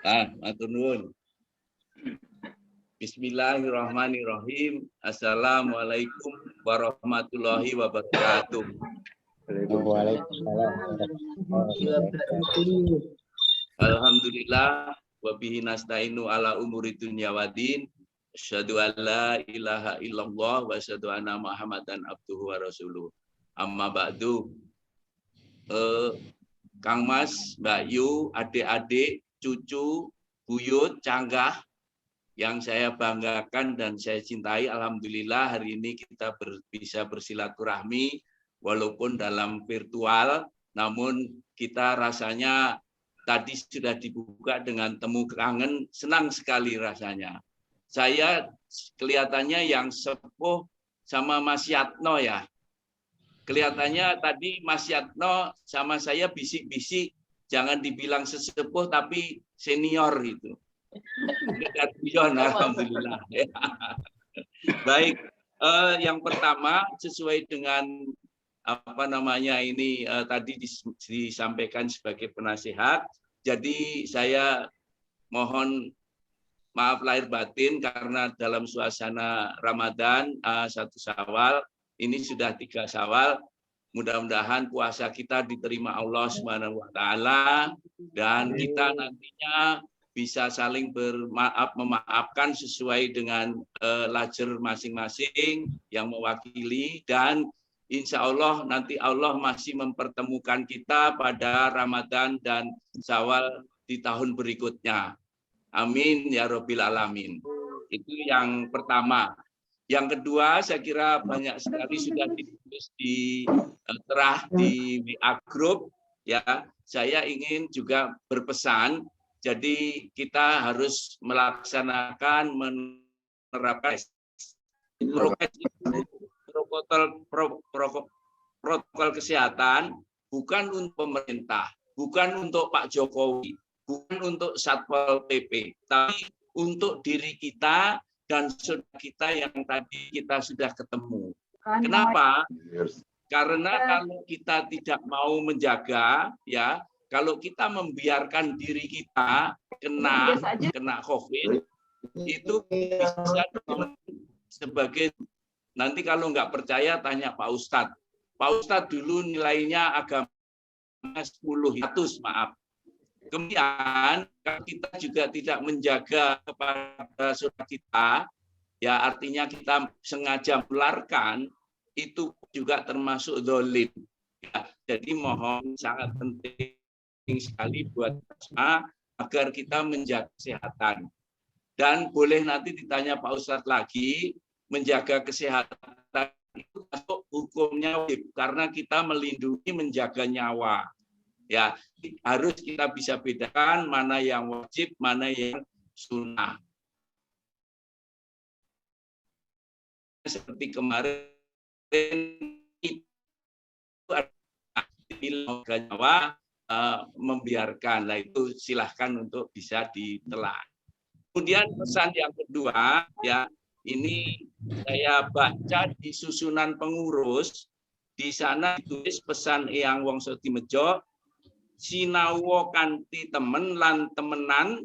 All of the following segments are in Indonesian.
Matur nuwun. Bismillahirrahmanirrahim. Assalamualaikum warahmatullahi wabarakatuh. Waalaikumsalam. Alhamdulillah wa bihi nasta'inu ala umuri dunya waddin. Asyhadu an la ilaha illallah wa asyhadu anna Muhammadan abduhu wa rasuluh. Amma ba'du. Kang Mas, Mbak Yu, adik-adik, cucu, buyut, canggah yang saya banggakan dan saya cintai, alhamdulillah hari ini kita bisa bersilaturahmi walaupun dalam virtual, namun kita rasanya tadi sudah dibuka dengan temu kangen, senang sekali rasanya. Saya kelihatannya yang sepuh sama Mas Yatno ya. Kelihatannya tadi Mas Yatno sama saya bisik-bisik, jangan dibilang sesepuh tapi senior itu. Alhamdulillah. Baik, yang pertama sesuai dengan apa namanya ini tadi disampaikan sebagai penasihat. Jadi saya mohon maaf lahir batin karena dalam suasana Ramadan 1 Syawal ini sudah 3 Syawal. Mudah-mudahan puasa kita diterima Allah Subhanahu wa taala dan kita nantinya bisa saling memaafkan sesuai dengan lajer masing-masing yang mewakili dan insya Allah nanti Allah masih mempertemukan kita pada Ramadan dan Syawal di tahun berikutnya. Amin ya Rabbil Alamin. Itu yang pertama. Yang kedua, saya kira banyak sekali sudah ditulis di WA Group. Ya, saya ingin juga berpesan. Jadi kita harus melaksanakan menerapkan protokol kesehatan bukan untuk pemerintah, bukan untuk Pak Jokowi, bukan untuk Satpol PP, tapi untuk diri kita dan saudara kita yang tadi kita sudah ketemu. Kenapa? Karena kalau kita tidak mau menjaga, ya, kalau kita membiarkan diri kita kena COVID, itu bisa sebagai nanti kalau nggak percaya tanya Pak Ustadz. Pak Ustadz dulu nilainya agama 10, maaf. Kemudian kalau kita juga tidak menjaga kepada saudara kita, ya artinya kita sengaja menularkan, itu juga termasuk zalim. Ya, jadi mohon sangat penting sekali buat kita agar kita menjaga kesehatan. Dan boleh nanti ditanya Pak Ustadz lagi, menjaga kesehatan itu masuk hukumnya wajib karena kita melindungi menjaga nyawa. Ya, harus kita bisa bedakan mana yang wajib, mana yang sunnah. Seperti kemarin itu ada nyawa membiarkan. Nah, itu silahkan untuk bisa ditelan. Kemudian pesan yang kedua, ya ini saya baca di susunan pengurus, di sana ditulis pesan Eyang Wongso Timejo, sinawo kanthi temen lan temenan,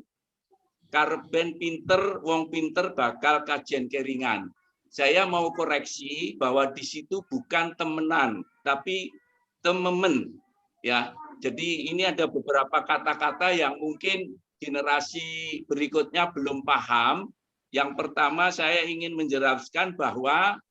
karben pinter, wong pinter bakal kajian keringan. Saya mau koreksi bahwa di situ bukan temenan, tapi tememen. Ya, jadi ini ada beberapa kata-kata yang mungkin generasi berikutnya belum paham. Yang pertama saya ingin menjelaskan bahwa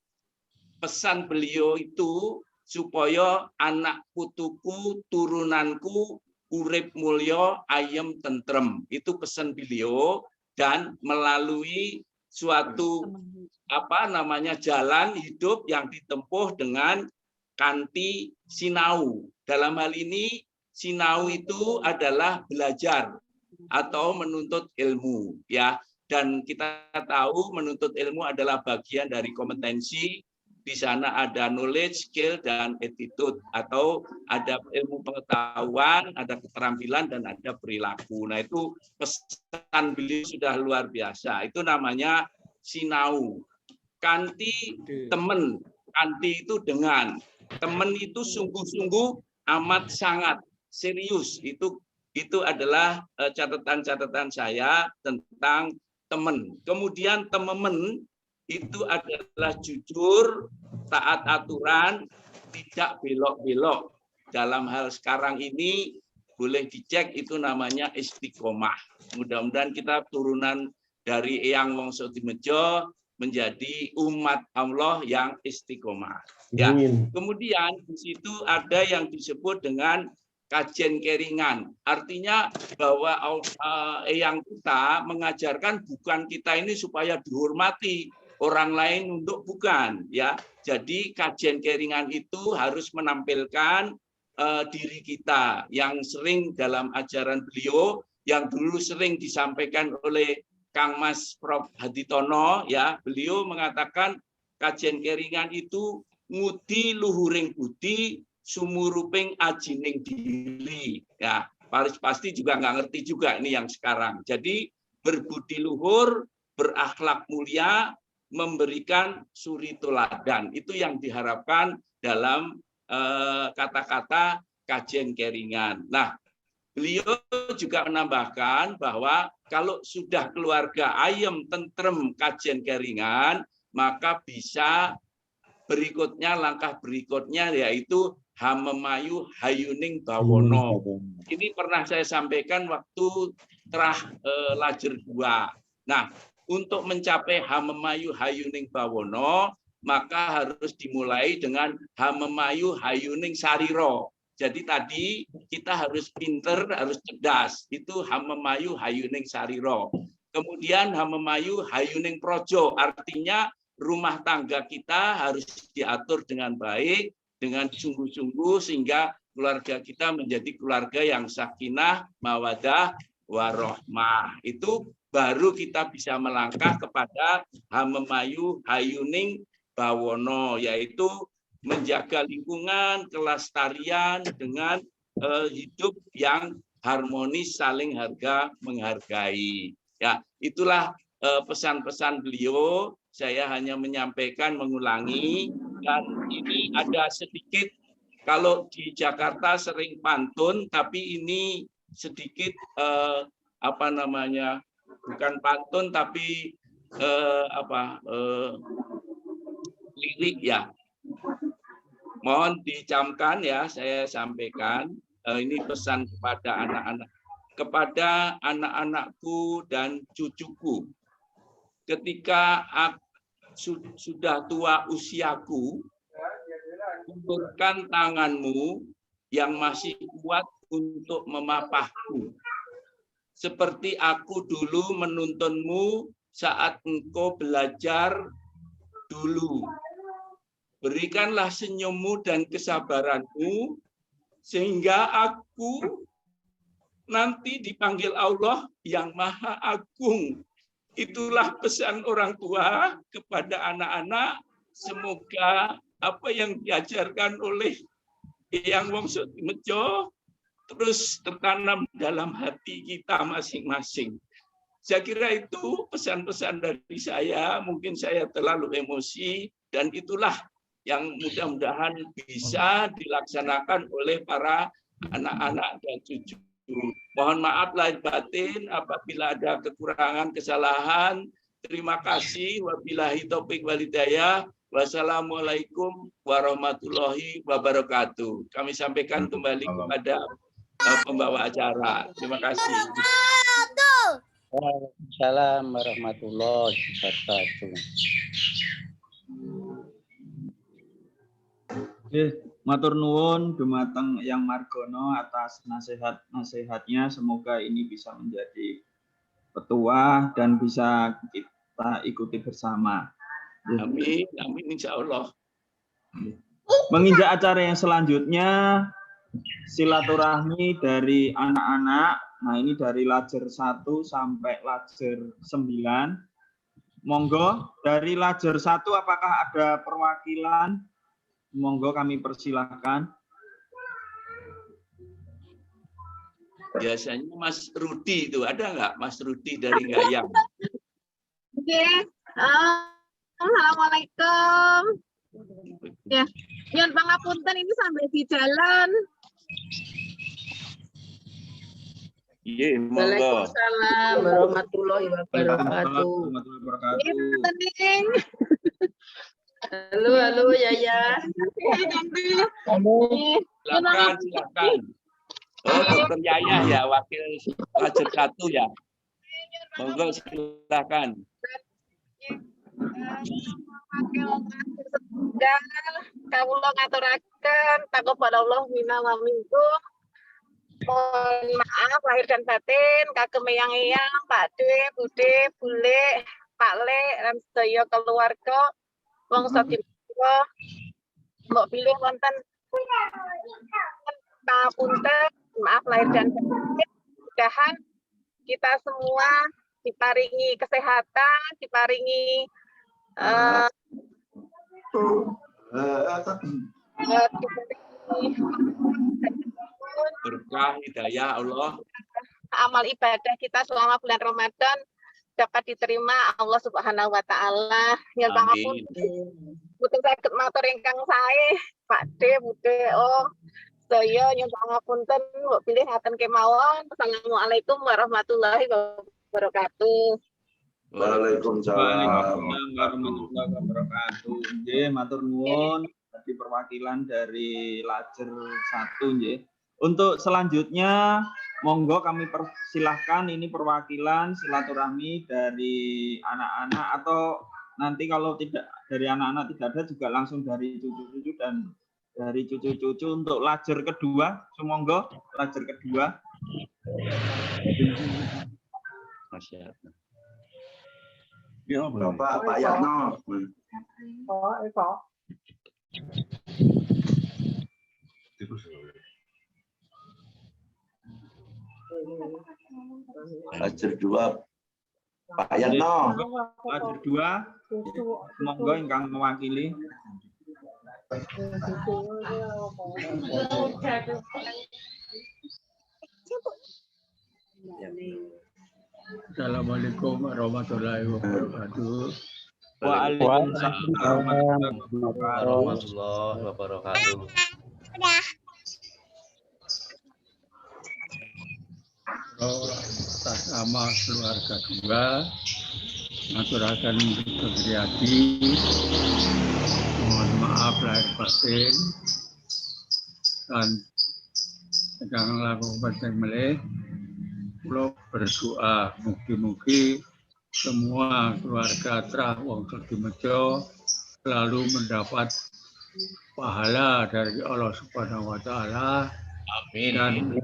pesan beliau itu supaya anak putuku, turunanku, urip mulya, ayem tentrem. Itu pesan beliau dan melalui suatu jalan hidup yang ditempuh dengan kanthi sinau. Dalam hal ini sinau itu adalah belajar atau menuntut ilmu, ya. Dan kita tahu menuntut ilmu adalah bagian dari kompetensi. Di sana ada knowledge, skill, dan attitude, atau ada ilmu pengetahuan, ada keterampilan, dan ada perilaku. Nah, itu pesan beliau sudah luar biasa. Itu namanya sinau. Kanti temen, kanti itu dengan. Temen itu sungguh-sungguh amat sangat serius. Itu Itu adalah catatan-catatan saya tentang teman. Kemudian teman itu adalah jujur, taat aturan, tidak belok-belok. Dalam hal sekarang ini boleh dicek itu namanya istiqomah. Mudah-mudahan kita turunan dari Eyang Wongso Dimejo menjadi umat Allah yang istiqomah. Ya. Kemudian di situ ada yang disebut dengan kajian keringan. Artinya bahwa Eyang kita mengajarkan bukan kita ini supaya dihormati, orang lain untuk bukan, ya. Jadi kajian keringan itu harus menampilkan diri kita yang sering dalam ajaran beliau yang dulu sering disampaikan oleh Kang Mas Prof Haditono, ya. Beliau mengatakan kajian keringan itu ngudi luhuring budi sumuruping ajining diri, ya. Pasti juga nggak ngerti juga ini yang sekarang. Jadi berbudi luhur, berakhlak mulia, memberikan suri teladan. Itu yang diharapkan dalam kata-kata kajian keringan. Nah, beliau juga menambahkan bahwa kalau sudah keluarga ayem, tentrem, kajian keringan, maka bisa berikutnya, langkah berikutnya yaitu Hamemayu Hayuning Bawono. Ini pernah saya sampaikan waktu Lajer 2. Nah, untuk mencapai Hamemayu Hayuning Bawono, maka harus dimulai dengan Hamemayu Hayuning Sariro. Jadi tadi kita harus pinter, harus cerdas. Itu Hamemayu Hayuning Sariro. Kemudian Hamemayu Hayuning Projo, artinya rumah tangga kita harus diatur dengan baik, dengan sungguh-sungguh, sehingga keluarga kita menjadi keluarga yang sakinah, mawadah, warohmah. Itu baru kita bisa melangkah kepada Hamemayu Hayuning Bawono, yaitu menjaga lingkungan, kelestarian dengan hidup yang harmonis, saling menghargai. Ya, itulah pesan-pesan beliau. Saya hanya menyampaikan, mengulangi, dan ini ada sedikit, kalau di Jakarta sering pantun, tapi ini sedikit bukan pantun tapi lirik, ya. Mohon dicamkan, ya, saya sampaikan. Ini pesan kepada anak-anakku dan cucuku. Ketika sudah tua usiaku, ulurkan tanganmu yang masih kuat untuk memapahku. Seperti aku dulu menuntunmu saat engkau belajar dulu. Berikanlah senyummu dan kesabaranmu, sehingga aku nanti dipanggil Allah yang Maha Agung. Itulah pesan orang tua kepada anak-anak. Semoga apa yang diajarkan oleh Eyang Wongso Dimejo terus tertanam dalam hati kita masing-masing. Saya kira itu pesan-pesan dari saya. Mungkin saya terlalu emosi, dan itulah yang mudah-mudahan bisa dilaksanakan oleh para anak-anak dan cucu. Mohon maaf lahir batin apabila ada kekurangan, kesalahan. Terima kasih. Wabillahi taufik walhidayah. Wassalamualaikum warahmatullahi wabarakatuh. Kami sampaikan kembali kepada pembawa acara. Terima kasih. Waalaikumsalam warahmatullahi wabarakatuh. Matur nuwun dumateng Eyang Margono atas nasihat-nasihatnya. Semoga ini bisa menjadi petuah dan bisa kita ikuti bersama. Amin, amin, insya Allah. Menginjak acara yang selanjutnya, silaturahmi dari anak-anak. Nah, ini dari Lajer 1 sampai Lajer 9. Monggo, dari Lajer 1 apakah ada perwakilan? Monggo kami persilahkan. Biasanya Mas Rudi itu ada nggak, Mas Rudi dari Gayam? Oke, assalamualaikum. Ya, nyuwun pangapunten ini sampai di jalan. Iya, monggo. Waalaikumsalam warahmatullahi wabarakatuh. Warahmatullahi wabarakatuh. Halo Yaya. Silakan, silakan. Oh, Dokter Yaya ya, wakil Lajer 1 ya. Monggo silakan. Kawula ngaturaken taqabbalallahu minna wa minkum. Mohon maaf lahir dan batin kagem eyang-eyang, Pak De, Bude, Bule, Pak Le, lan sedaya keluarga wong sadaya. Mbok pilih wonten papunten, maaf lahir dan batin. Mudah-mudahan kita semua diparingi kesehatan, diparingi Berkah hidayah Allah. amal ibadah kita selama bulan Ramadan dapat diterima Allah Subhanahu wa taala. Yen pangapun boten saged matur ingkang sae, Pak De, Bude, sedaya nyuwun pangapunten, mbok pilih ngaten kemawon. Assalamualaikum warahmatullahi wabarakatuh. Waalaikumsalam warahmatullahi wabarakatuh. Nggih, matur nuwun di perwakilan dari Lajer 1 nggih. Untuk selanjutnya monggo kami persilahkan ini perwakilan silaturahmi dari anak-anak atau nanti kalau tidak dari anak-anak tidak ada juga langsung dari cucu-cucu dan dari cucu-cucu untuk Lajer kedua. Monggo Lajer kedua. Masyaallah. Ya, Bapak Pak Yatno. Lajer 2 Pak Yatno. Lajer 2 monggo ingkang mewakili. Assalamualaikum warahmatullahi wabarakatuh. Waalaikumsalam warahmatullahi wabarakatuh. Atas nama keluarga 2, ngaturaken Kegiati, mohon maaf lahir batin, dan sedang lakukan meleh. Kula berdoa mugi-mugi semua keluarga Trah Wong Sedimejo selalu mendapat pahala dari Allah Subhanahu wa taala. Amin. Dan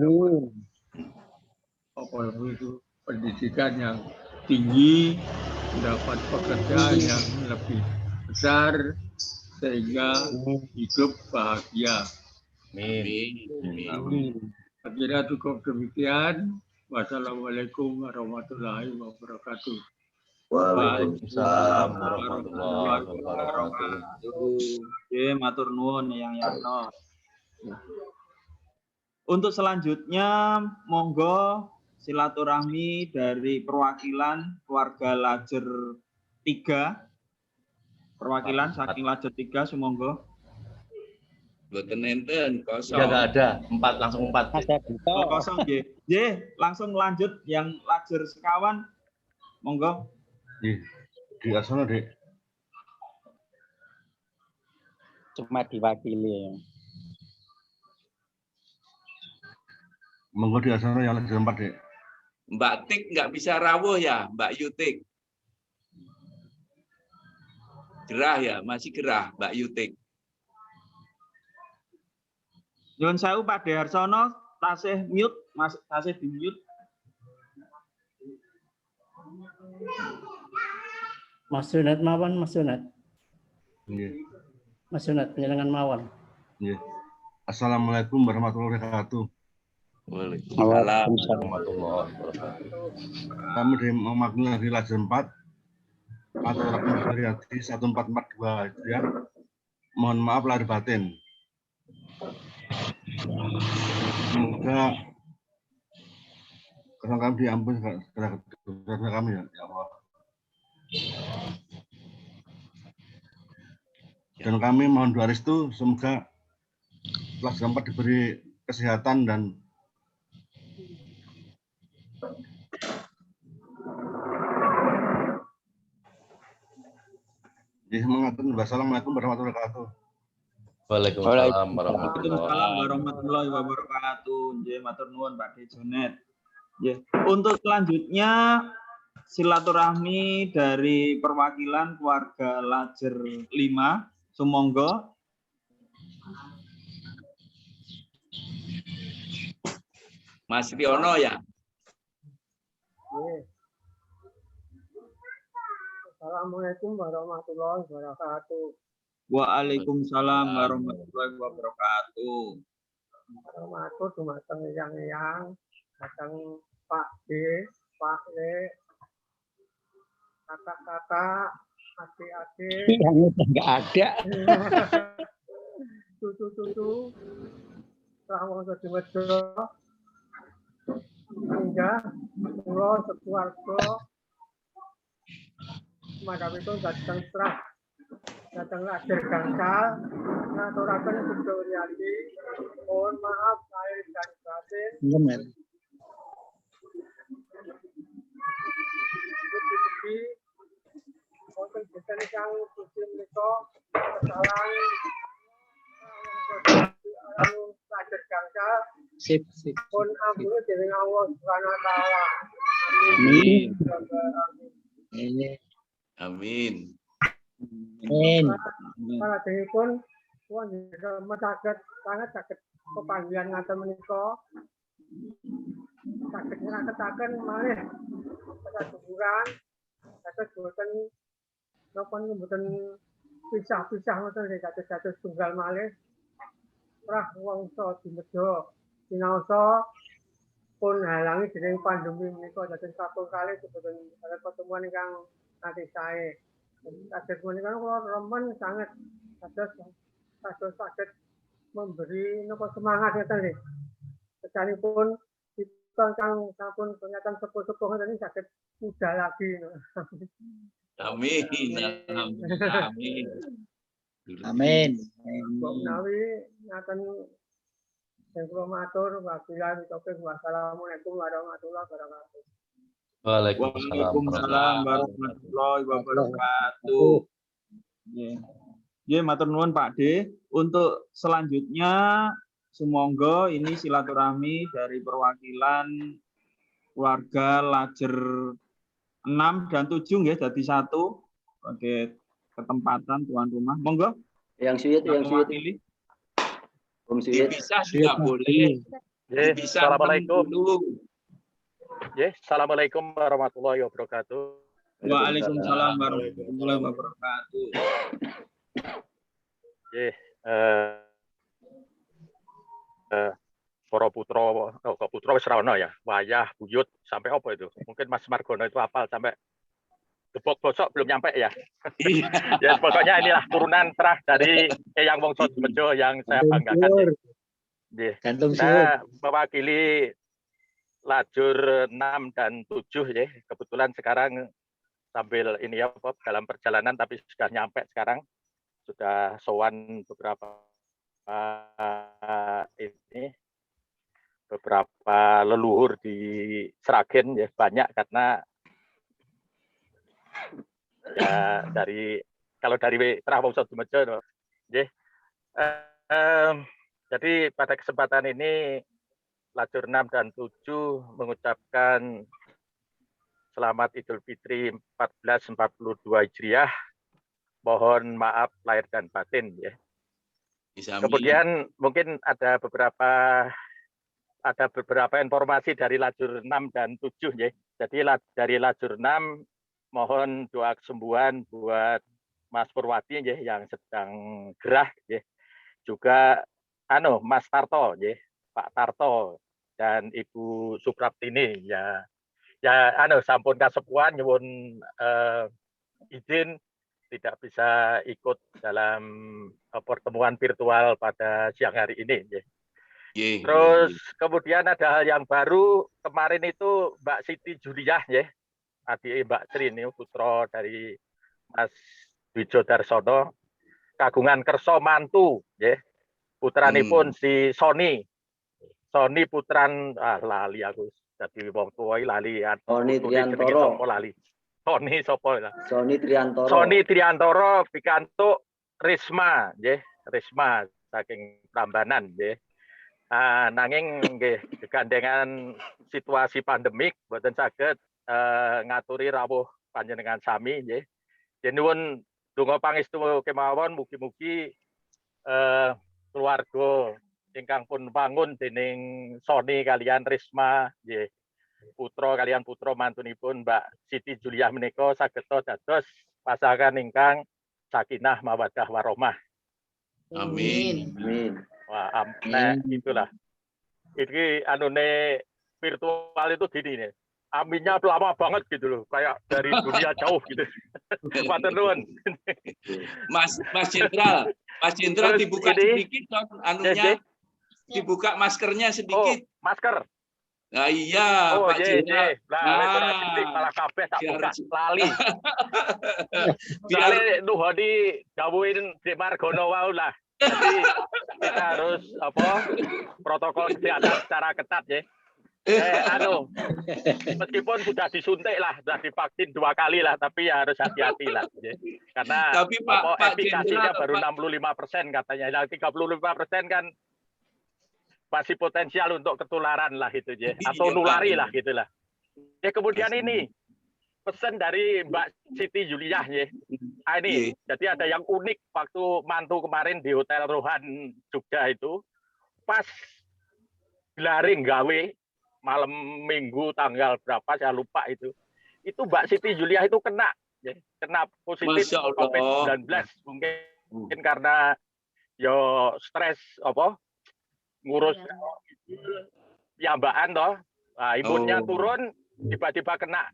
apa itu pendidikan yang tinggi, mendapat pekerjaan yang lebih besar sehingga hidup bahagia. Amin. Akhirnya cukup demikian. Wassalamualaikum warahmatullahi wabarakatuh. Waalaikumsalam warahmatullahi wabarakatuh. Oke, matur nuwun yang Yatno. Untuk selanjutnya monggo silaturahmi dari perwakilan keluarga Lajer 3. Perwakilan saking Lajer 3 sumonggo. Boten enten kosong. Ya enggak ada, 4 langsung 4. Oh, kosong nggih. Nggih, langsung lanjut yang Lajer sekawan. Monggo. Di asono, Dek. Cuma diwakili. Monggo di asono yang Lajer 4, Dek. Mbak Tik nggak bisa rawuh ya, Mbak Yutik. Gerah ya, masih gerah Mbak Yutik. Nyuwun sewu Pak Deharsono, tasih mute, Mas, tasih di mute. Mas Sunat mawon, Mas Sunat. Nggih. Mas Sunat penjenengan mawon. Nggih. Assalamualaikum warahmatullahi wabarakatuh. Waalaikumsalam. Warahmatullahi wabarakatuh. Kami dari memakmur dari Lajer 4 atau Kegiati 1442 ya. Mohon maaf lahir batin. Semoga kesalahan kami diampuni segala kami ya Allah. Dan kami mohon doa restu semoga Lajer 4 diberi kesehatan dan Wassalamualaikum warahmatullahi wabarakatuh. Waalaikumsalam warahmatullahi Waalaikumsalam warahmatullahi wabarakatuh. Nggih, matur nuwun Pak Jonet. Nggih. Untuk selanjutnya silaturahmi dari perwakilan keluarga Lajer 5. Sumangga. Mas Riono ya. Assalamualaikum warahmatullahi wabarakatuh. Waalaikumsalam warahmatullahi wabarakatuh. Matur dumateng yang datang Pak D, Pak Le, kakak-kakak, adik-adik. Yang udah nggak ada. Cucu-cucu, Rawang Sedimedo, hingga Pulau Sekeluarga, Madam itu datang serah, datang Lajer Gangsal, ngaturaken Suryati, mohon maaf lahir dan batin. Benar. Wonten dinten ingkang suci menika kesalahan Lajer Gangsal Sip. pun ampun dening Allah Subhanahu wa taala. Amin. Amin. Amin. Para dheweipun wonten saged sangat saged pepanggihan ngaten menika saged ngrasakaken malih kesaburan saged boten napa mboten pisah-pisah ngoten kados tunggal malih rah wangsa dimedha sinaosa pun halangi dening pandemi menika dados kapung kalih boten ada pertemuan ingkang nanti sae. Saged menika kula remen sangat kados saged memberi napa semangat ngeten nggih. Sekalipun kita kang sampun kelihatan sepuh-sepuh ngeten iki saged muda lagi. Amin. Amin. Amin. Mbok menawi ngaten sing kula matur wabillahi taufiq wassalamualaikum warahmatullahi wabarakatuh. Waalaikumsalam warahmatullahi wabarakatuh. Nggih, matur nuwun Pak D. Untuk selanjutnya sumangga ini silaturahmi dari perwakilan keluarga Lajer 6 dan 7 nggih dadi 1 sebagai ketempatan tuan rumah. Monggo. Yang suyut. Dipisah juga boleh. Dipisah. Assalamualaikum. Dulu. Assalamualaikum warahmatullahi wabarakatuh. Waalaikumsalam warahmatullahi wabarakatuh. Para putra wis ra ono ya, wayah, buyut sampai apa itu? Mungkin Mas Margono itu hafal sampai Debok Bosok belum nyampe ya. Ya pokoknya inilah turunan terah dari Eyang Wongso Dimejo yang saya banggakan. Saya mewakili lajur 6 dan 7 ya. Kebetulan sekarang sambil ini ya dalam perjalanan tapi sudah nyampe sekarang. Sudah sowan beberapa leluhur di Sragen ya, banyak karena ya kalau dari Terah Wongso Dimejo ya. Jadi pada kesempatan ini lajur 6 dan 7 mengucapkan selamat Idul Fitri 1442 Hijriah. Mohon maaf lahir dan batin ya. Kemudian mungkin ada beberapa informasi dari lajur 6 dan 7 ya. Jadi dari lajur 6 mohon doa kesembuhan buat Mas Purwati ya yang sedang gerah ya. Juga Mas Tarto ya, Pak Tarto dan Ibu Supraptini ya. Ya sampun kasepuhan nyuwun izin tidak bisa ikut dalam pertemuan virtual pada siang hari ini. Terus kemudian ada hal yang baru kemarin itu Mbak Siti Juliah ya, adik Mbak Sri ini putra dari Mas Wijo Darsono, kagungan kerso mantu ya, putranipun si Sony putran lali aku Dadi wong tuwa lali. Sony jenenge Triantoro. sapa lali. Sony sapa lah. Sony Triantoro. Sony Triantoro pikantuk Risma nggih, Risma saking Prambanan nggih. Nanging nggih gegandengan situasi pandemik boten saged ngaturi rawuh panjenengan sami nggih. Nuwun donga pangestu kemawon mugi-mugi keluarga ingkang pun bangun dening Sony kalian Risma nggih. Putra kalian putra mantunipun Mbak Siti Juliah menika saged dados pasangan ingkang sakinah mawaddah warahmah. Amin. Amin. Wah, itulah. Ini anune virtual itu gini nih. Aminnya lama banget gitu loh, kayak dari dunia jauh gitu. Matur nuwun. Mas Jenderal dibuka sedikit dong anunya. Dibuka maskernya sedikit. Oh, masker. Nah, iya, Pak Jenderal. Malah kabeh tak buka lali. Biar nuhoni dawuhin Dik Margono wau lah. Jadi kita harus protokol kesehatan secara ketat ya. Meskipun sudah disuntik lah, sudah divaksin 2 kali lah, tapi ya harus hati-hati lah. Ya. Karena tapi Pak efikasinya Jenderal, baru 65% katanya. Nah, 35% kan masih potensial untuk ketularan lah itu ya. Atau nulari lah gitulah. Ya kemudian ini pesan dari Mbak Siti Juliah ya. Ini jadi ada yang unik waktu mantu kemarin di Hotel Rohan Jogja itu pas glaring gawe malam Minggu tanggal berapa saya lupa itu Mbak Siti Juliah itu kena positif COVID-19 mungkin karena yo stres ngurus piyambakan toh. Nah, imunnya turun tiba-tiba kena.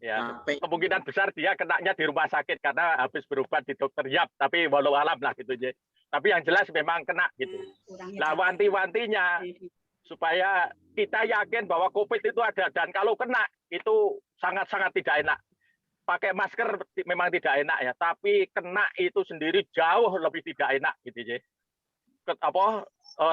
Ya, kemungkinan besar dia kenanya di rumah sakit karena habis berobat di dokter Yap, tapi walau alam lah gitu ya. Tapi yang jelas memang kena gitu. Nah, wanti-wantinya supaya kita yakin bahwa COVID itu ada dan kalau kena itu sangat-sangat tidak enak. Pakai masker memang tidak enak ya, tapi kena itu sendiri jauh lebih tidak enak gitu ya.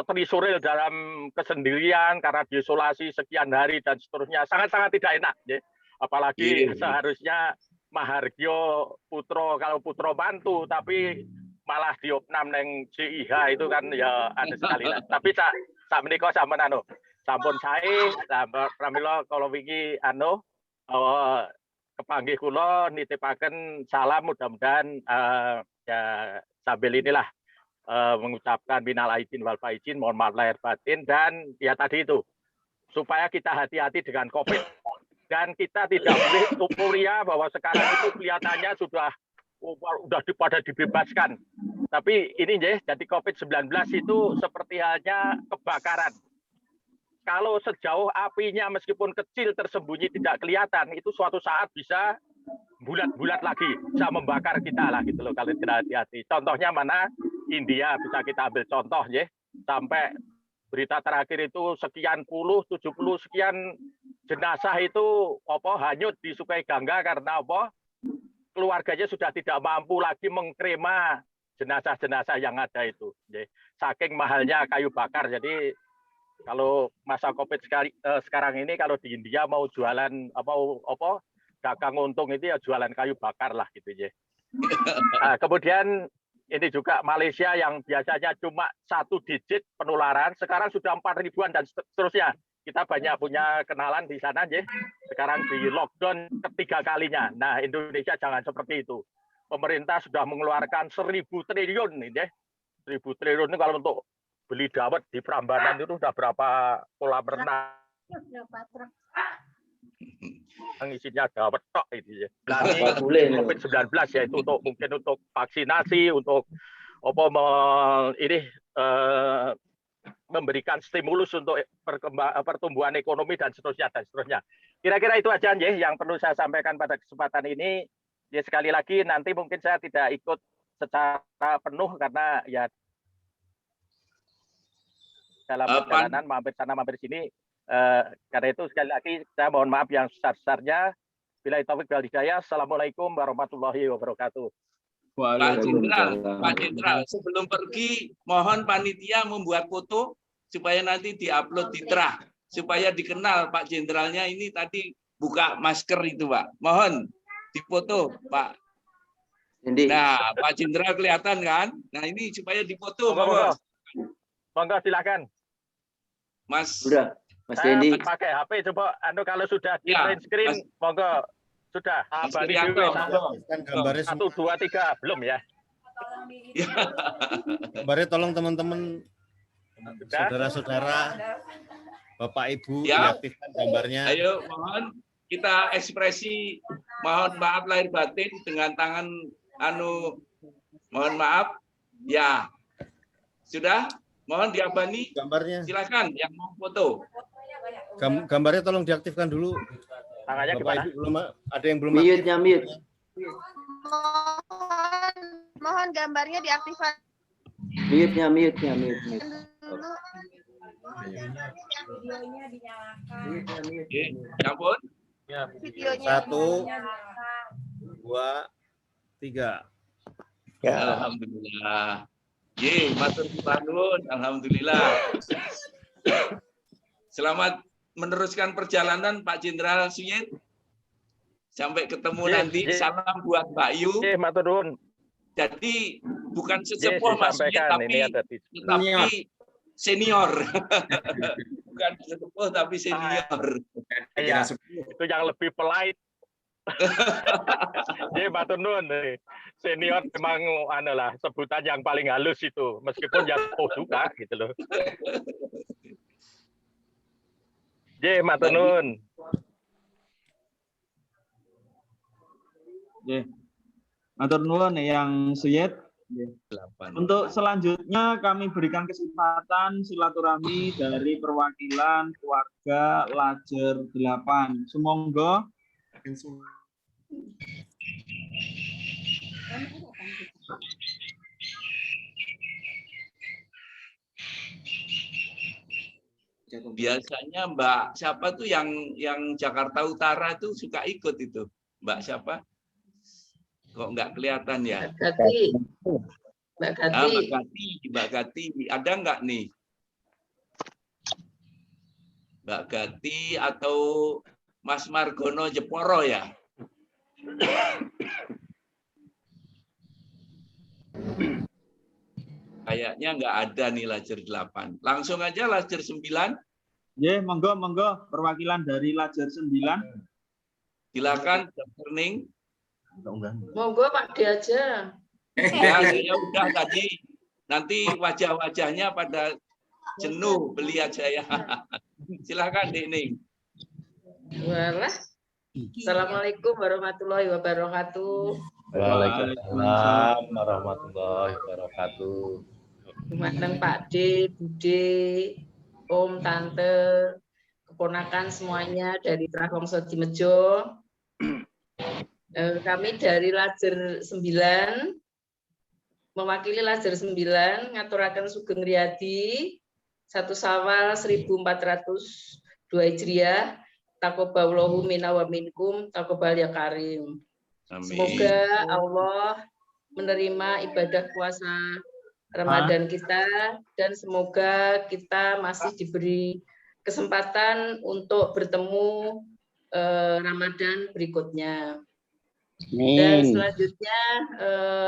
Terisolir dalam kesendirian karena diisolasi sekian hari dan seterusnya sangat-sangat tidak enak ya. Apalagi seharusnya Mahargyo putra kalau putra mantu tapi malah diopnam neng CIH itu kan ya aneh sekali lah. Tapi sak menika sampun sampun sae pramila kalau wingi kepanggih kula nitipaken salam mudah-mudahan ya sambil inilah mengucapkan minal aidin wal faizin, mohon maaf lahir batin dan ya tadi itu supaya kita hati-hati dengan COVID. Dan kita tidak boleh euforia bahwa sekarang itu kelihatannya sudah pada dibebaskan. Tapi ini ya, jadi COVID-19 itu seperti halnya kebakaran. Kalau sejauh apinya meskipun kecil tersembunyi tidak kelihatan, itu suatu saat bisa bulat-bulat lagi, bisa membakar kita lah gitu loh kalau tidak hati-hati. Contohnya mana? India bisa kita ambil contoh ya, sampai berita terakhir itu sekian 70 sekian jenazah itu hanyut di Sungai Gangga karena keluarganya sudah tidak mampu lagi mengkrema jenazah-jenazah yang ada itu. Saking mahalnya kayu bakar. Jadi kalau masa Covid sekarang ini kalau di India mau jualan dagang untung itu ya jualan kayu bakar lah gitu ya. Nah, kemudian ini juga Malaysia yang biasanya cuma 1 digit penularan, sekarang sudah 4.000-an dan seterusnya. Kita banyak punya kenalan di sana, ya. Sekarang di lockdown ketiga kalinya. Nah, Indonesia jangan seperti itu. Pemerintah sudah mengeluarkan 1.000 triliun, ya. 1.000 triliun ini kalau untuk beli dawet di Prambanan itu sudah berapa kolam renang? Yang isinya dawet tok itu ya. COVID-19 ya itu mungkin untuk vaksinasi, untuk memberikan stimulus untuk pertumbuhan ekonomi dan seterusnya. Kira-kira itu aja ya yang perlu saya sampaikan pada kesempatan ini. Ya sekali lagi nanti mungkin saya tidak ikut secara penuh karena ya dalam perjalanan mampir sana mampir sini. Karena itu sekali lagi saya mohon maaf yang besar-besarnya. Billahi taufik wal hidayah. Assalamualaikum warahmatullahi wabarakatuh. Pak Jenderal, sebelum pergi mohon panitia membuat foto supaya nanti diupload di Trah. supaya dikenal Pak Jenderalnya ini tadi buka masker itu, Pak. Mohon dipoto, Pak. Nah, Pak Jenderal kelihatan kan? Nah, ini supaya dipoto. Monggo silakan. Mas. Sudah, Mas Saya Dendi. pakai HP coba kalau sudah di print screen, monggo sudah. Abang Gambarnya 1, 2, 3 belum ya? Gambarnya tolong teman-teman, saudara-saudara, Bapak Ibu diaktifkan gambarnya. Ayo, mohon kita ekspresi mohon maaf lahir batin dengan tangan mohon maaf. Ya. Sudah? Mohon diabani gambarnya. Silakan yang mau foto. Gambarnya tolong diaktifkan dulu. Tangannya Bapak gimana? Ibu belum ada yang belum Mute-nya mute. Mohon gambarnya diaktifkan. Mute-nya mute. Videonya dinyalakan. Ya pun. Videonya 1, 2, 3. Ya. Alhamdulillah. Ye, matur nuwun. Alhamdulillah. Selamat meneruskan perjalanan Pak Jenderal Suyit. Sampai ketemu nanti. Salam buat Mbak Yu. Matur nuwun. Jadi bukan sesepuh Mas Suyit, tapi senior. Bukan sesepuh tapi senior. Ya, itu yang lebih polite. Jadi matur nuwun, senior memang sebutan yang paling halus itu, meskipun ya sepuh juga gitu loh. Jadi matur nuwun. Matur nuwun yang Suyit. Untuk selanjutnya kami berikan kesempatan silaturahmi dari perwakilan keluarga Lajer 8. Sumangga. Biasanya Mbak siapa tuh yang Jakarta Utara tuh suka ikut itu, Mbak siapa? Kok nggak kelihatan ya? Mbak Gati, ada nggak nih? Mbak Gati atau Mas Margono Jeporo ya? Kayaknya nggak ada nih Lajer 8. Langsung aja Lajer 9. Ya, monggo perwakilan dari Lajer 9. Silakan Dr. Ning. Monggo Pak D aja. Ya, saya udah tadi. Nanti wajah-wajahnya pada jenuh beli aja ya. Silakan Dik Ning. Walah. Assalamualaikum warahmatullahi wabarakatuh. Waalaikumsalam warahmatullahi wabarakatuh. Dumateng Pak D, Bude, Om, Tante, keponakan semuanya dari Trahongso Dimejo. Kami dari Lajer 9, mewakili Lajer 9, ngaturaken Sugeng Riyadi, 1 Syawal 1402 Hijriah, taqabbalallahu minna wa minkum, taqabbal ya karim. Semoga Allah menerima ibadah puasa Ramadan kita, dan semoga kita masih diberi kesempatan untuk bertemu Ramadan berikutnya. Dan selanjutnya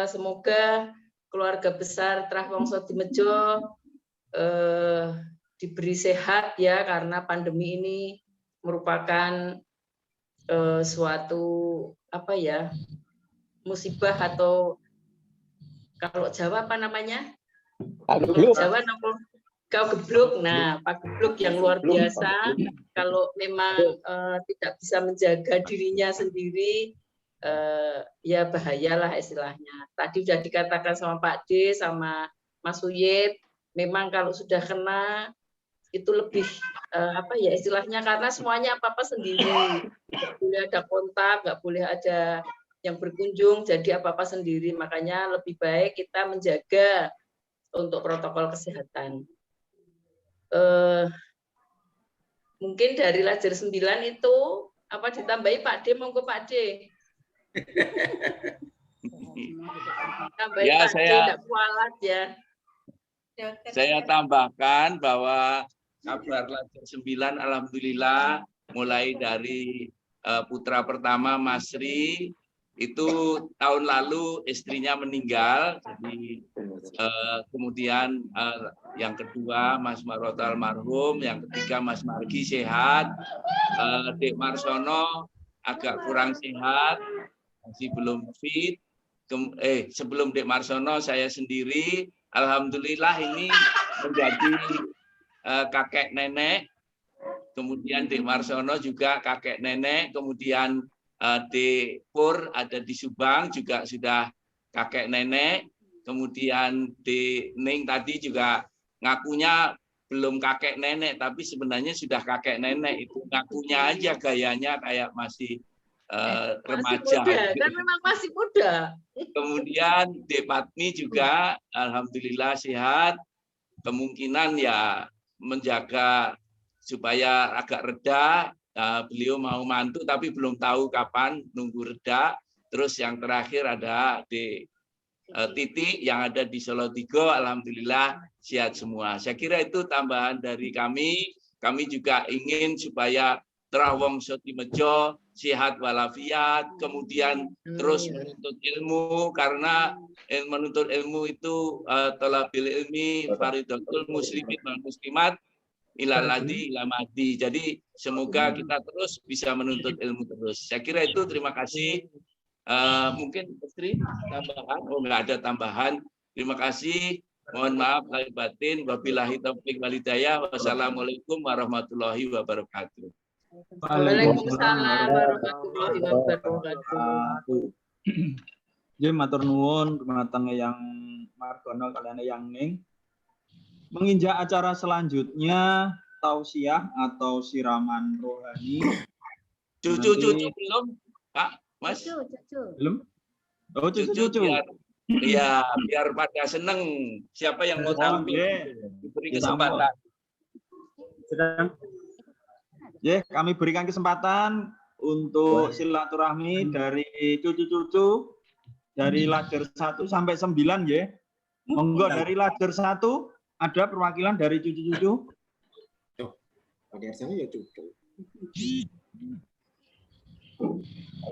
semoga keluarga besar Trahongso Dimejo diberi sehat ya, karena pandemi ini merupakan suatu musibah, atau kalau Jawa apa namanya? Jawa kau geblok. Nah, Pak Geblok yang luar biasa, kalau memang tidak bisa menjaga dirinya sendiri, ya bahayalah istilahnya. Tadi sudah dikatakan sama Pak D, sama Mas Suyit, memang kalau sudah kena itu lebih istilahnya, karena semuanya apa-apa sendiri, nggak boleh ada kontak, nggak boleh ada yang berkunjung, jadi apa-apa sendiri. Makanya lebih baik kita menjaga untuk protokol kesehatan. Mungkin dari Lajer 9 itu apa ditambahi Pak D? Monggo Pak D. Tambahi Ya, Pak D, tidak kualat ya. Saya tambahkan bahwa kabar Lajar 9, alhamdulillah mulai dari putra pertama Mas Ri itu tahun lalu istrinya meninggal, jadi kemudian yang kedua Mas Marot almarhum, yang ketiga Mas Margi sehat, Dek Marsono agak kurang sehat, masih belum fit. Sebelum Dek Marsono saya sendiri, alhamdulillah ini menjadi kakek nenek, kemudian Dek Marsono juga kakek nenek, kemudian Dek Pur ada di Subang juga sudah kakek nenek, kemudian Dek Ning tadi juga ngakunya belum kakek nenek, tapi sebenarnya sudah kakek nenek, itu ngakunya aja gayanya kayak masih remaja. Masih muda, kan memang masih muda. Kemudian Dek Patmi juga alhamdulillah sehat, kemungkinan ya menjaga supaya agak reda, beliau mau mantu tapi belum tahu kapan, nunggu reda. Terus yang terakhir ada di Titi yang ada di Solo Tigo, alhamdulillah sehat semua. Saya kira itu tambahan dari kami. Kami juga ingin supaya Terawong Sotimejo sehat walafiat, kemudian terus menuntut ilmu, karena menuntut ilmu itu talabil ilmi faridatul muslimin wal muslimat ilal adi ilamadi. Jadi semoga kita terus bisa menuntut ilmu terus. Saya kira itu, terima kasih. Mungkin Istri tambahan? Oh, nggak ada tambahan. Terima kasih. Mohon maaf lahir batin. Wabillahi taufiq wal hidayah. Wassalamualaikum warahmatullahi wabarakatuh. Waalaikumsalam warahmatullahi wabarakatuh. Jadi matur nuwun dumateng yang Margono kalian yang Ning. Menginjak acara selanjutnya tausiah atau siraman rohani. Cucu belum, Pak, Mas? Belum? Oh, cucu. Biar pada seneng. Siapa yang mau tampil diberi kesempatan. Kami berikan kesempatan untuk silaturahmi dari cucu-cucu dari Lajar 1 sampai 9 ya. Monggo dari Lajar 1 ada perwakilan dari cucu-cucu.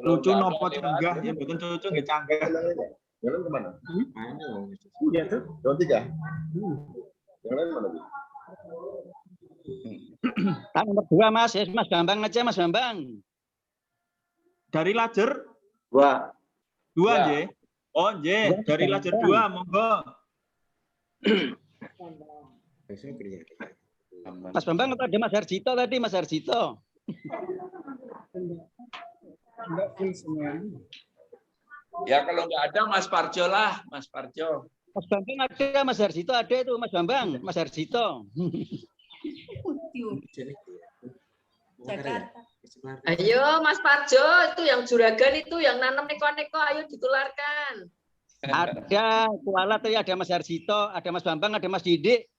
Cucu nopo canggah ya, betul cucu nggih canggah. Jalan kemana? Iya tuh. Jalan 3. Yang lain mana? Nomor 2 Mas, Mas Bambang aja Mas Bambang. Dari Lajar 2. 2 nggih. Oh nggih, dari Lajar 2 monggo. Mas Bambang atau ada Mas Harjito tadi, Mas Harjito. Ya kalau nggak ada Mas Parjo lah, Mas Parjo. Mas Bambang ada, Mas Harjito ada itu, Mas Bambang, Mas Harjito. Ayo Mas Parjo, itu yang juragan itu yang nanam neko-neko, ayo ditularkan. Ada kuala tadi, ada Mas Harjito, ada Mas Bambang, ada Mas Didik.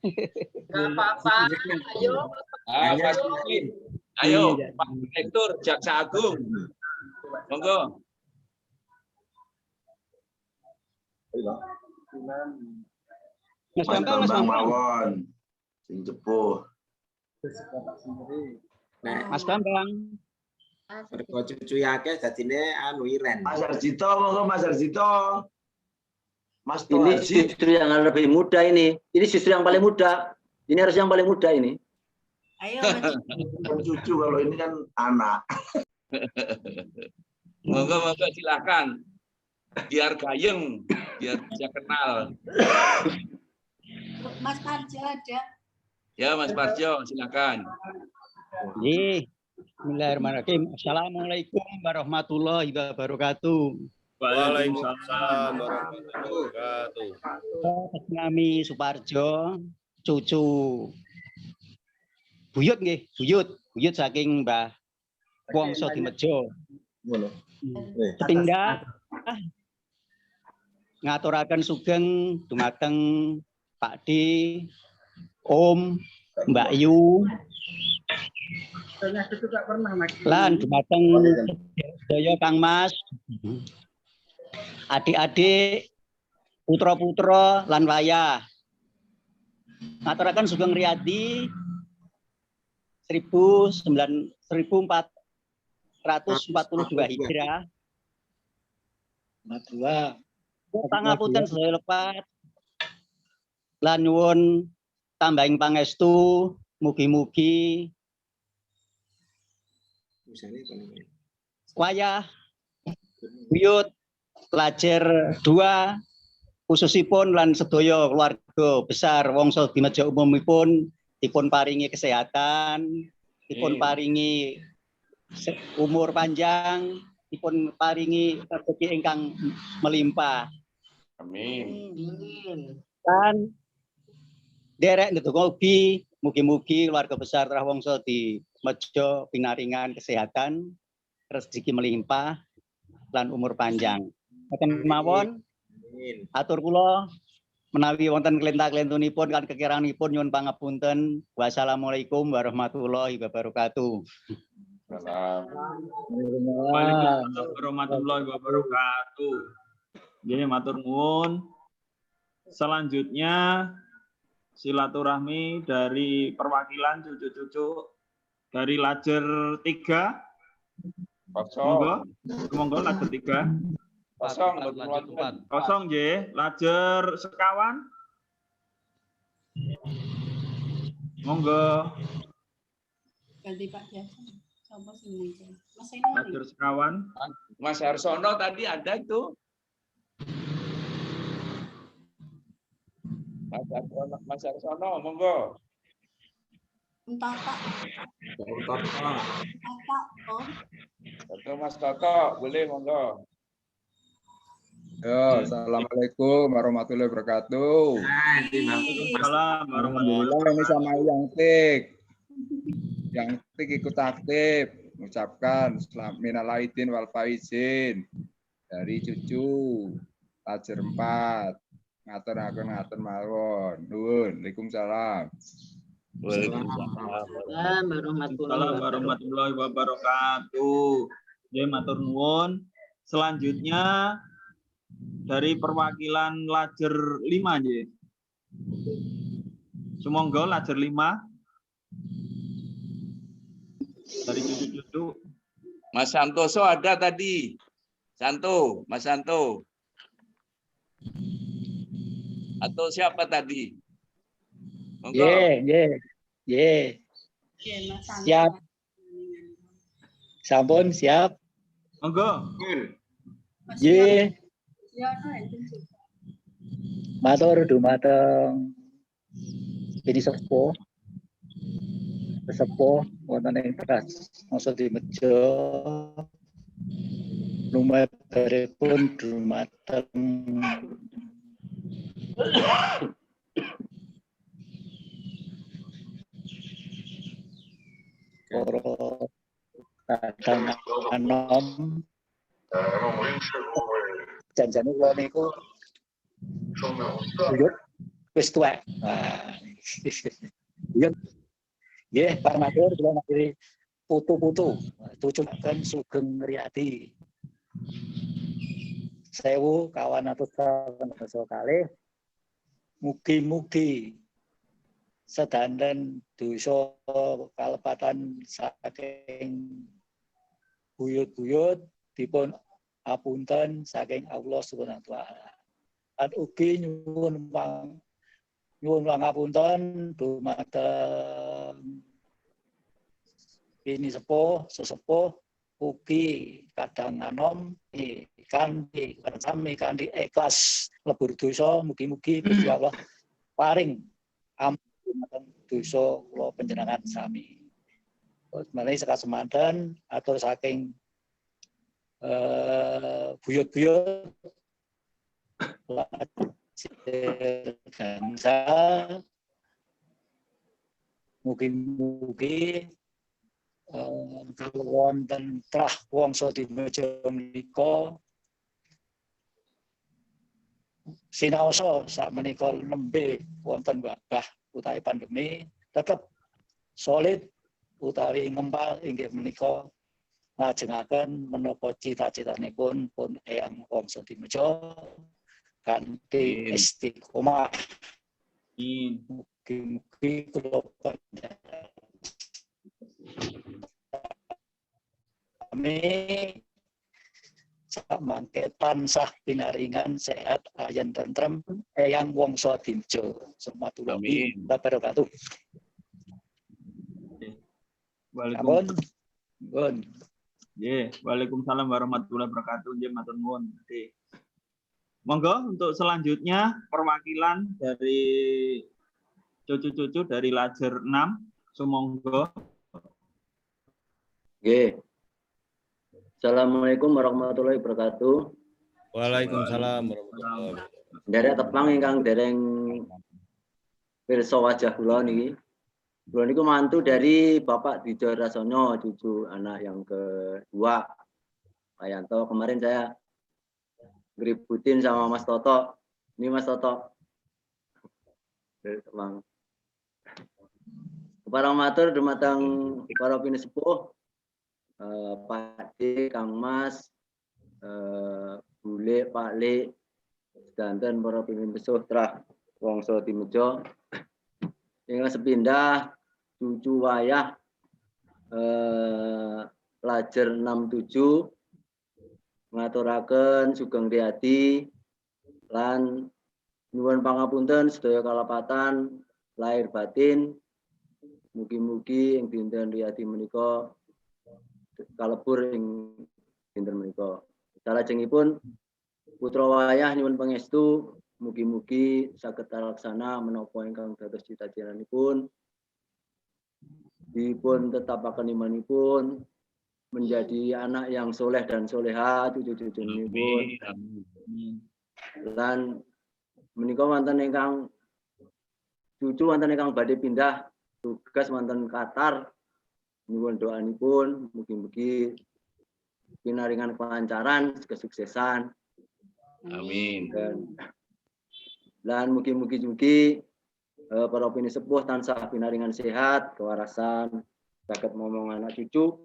Nggak apa-apa, ayo. Mas Didik. Ayo Pak Direktur Jaksa Agung. Monggo. Mas Bambang mawon. Sing cepuh. Mas Bambang. Mergo cucu akeh dadine anu Iren. Mas Harjito, monggo Mas Harjito. Mas Ini justru yang lebih muda ini. Ini justru yang paling muda. Ini harus yang paling muda ini. Ayo. Cucu kalau ini kan anak. Monggo silakan. Biar gayeng, biar bisa kenal. Mas Parjo ada. Ya Mas Parjo, silakan. Bismillahirrahmanirrahim. Assalamualaikum warahmatullahi wabarakatuh. Waalaikumsalam warahmatullahi wabarakatuh. Kami Suparjo, cucu buyut nggih, buyut saking Mbah Wong Sotimejo. Sepindah ngaturaken sugeng dumateng Pak D, Om, Mbak Yu, lan dumateng sedaya Kang Mas, adik-adik, putra-putra lan wayah. Ngaturaken Sugeng Riyadi 1442 Hijrah. Pangapunten sedaya lepat. Lan nyuwun tambahing pangestu mugi-mugi wayah buyut pelajar 2 khususipun lan sedaya keluarga besar wangsa Dimejo umumipun dipun paringi kesehatan, dipun paringi umur panjang, dipun paringi rezeki ingkang melimpah. Amin. Dan derek ndedonga ugi mugi-mugi keluarga besar Trawangsa Dimejo pinaringan kesehatan, rezeki melimpah lan umur panjang. Ngoten mawon. Atur kula menawi wonten kelintah-kelintunipun kan kekiranipun nyuwun pangapunten. Wassalamualaikum warahmatullahi wabarakatuh. Waalaikumsalam warahmatullahi wabarakatuh. Nggih, matur nuwun. Selanjutnya silaturahmi dari perwakilan cucu-cucu dari Lajer 3. Monggo Lajer 3. Kosong nggih, Lajer sekawan. Monggo. Ganti Pak Biasa. Sapa sing muncul? Lajer sekawan. Mas Harsono tadi ada itu. Mas Harsono, monggo. Entah Pak. Toto Mas Toto, boleh monggo. Yo, assalamualaikum warahmatullahi wabarakatuh. Waalaikumsalam warahmatullahi wabarakatuh. Ini sama yang tik ikut aktif mengucapkan selamat minal aidin wal faizin dari cucu Lajer 4. Ngatur mawon. Nuwun. Waalaikumsalam. Waalaikumsalam warahmatullahi wabarakatuh. Nggih, matur nuwun. Selanjutnya dari perwakilan Lajer 5 nggih. Sumangga Lajer 5. Dari cucu-cucu. Mas Santoso ada tadi. Mas Santo. Atau siapa tadi? Monggo. Siap. Sampun siap. Monggo. Nggih. Matur dumateng ini sepuh wonten ing Trawangsa Dimejo lumebaripun dumateng para kadang anom janjane kula niku buyut wis tuwek. Buyut nggih Pak Matur kula ngakhiri putu-putu tujuaken Sugeng Riyadi 1000 kawan atus kalih mugi-mugi sedanten dosa kalepatan saking buyut-buyut dipun apunten saking Allah Subhanahu wa taala. Lan ugi nyuwun pangapunten dumateng ini sesepuh ugi kadang anom kanthi sami kanthi ikhlas lebur dosa mugi-mugi Gusti Allah paring ampun dosa kula panjenengan sami. Menawi sekasemanten atur saking buyut-buyut bangsa mugi-mugi wonten Trawangsa Dimejo menika sinaosa sakmenika nembe wonten wabah utawi pandemi tetep solid utawi ngempal inggih menika lajengaken menapa cita-citanipun pun Eyang Wangsa Dimejo kanthi istiqomah Mugi-mugi kula kami samangke tansah pinaringan sehat ayan tentrem eyang wongso dinjo sematullahi wabarakatuh. Waalaikumsalam. Waalaikumsalam warahmatullahi wabarakatuh. Nggih matur nuwun. Monggo untuk selanjutnya perwakilan dari cucu-cucu dari Lajer 6, sumangga. Nggih. Assalamualaikum warahmatullahi wabarakatuh. Waalaikumsalam warahmatullahi wabarakatuh. Derek tepang ingkang dereng pirsa wajah kula niki. Kula niku mantu dari Bapak Dijo Rasono, cucu anak yang kedua. Pak Yanto, kemarin saya ngeributin sama Mas Toto. Ini Mas Toto. Dari Tepang. Keparang matur dumateng para pinisepuh, Pak D, Kang Mas, Bule, Pak Le, sedanten para pinisepuh trah wongso Timejo. Ingkang sepindah cucu wayah Lajer 67 ngaturaken sugeng riyadi lan nyuwun pangapunten sedaya kalapatan lahir batin. Mugi-mugi ing dinten riyadi menika kalebur ing dinten menika. Salajengipun putra wayah nyuwun pangestu mugi-mugi saged talaksana menapa ingkang dados cita-citanipun. Dipun tetapaken imanipun menjadi anak yang soleh dan soleha cucu-cucunipun. Lan menika wonten ingkang cucu wonten ingkang badhe pindah tugas wonten Qatar. Nyuwun doanipun mugi-mugi pinaringan kelancaran, kesuksesan. Amin. Dan mugi-mugi para pinisepuh tansah pinaringan sehat, kewarasan, saged momong anak cucu,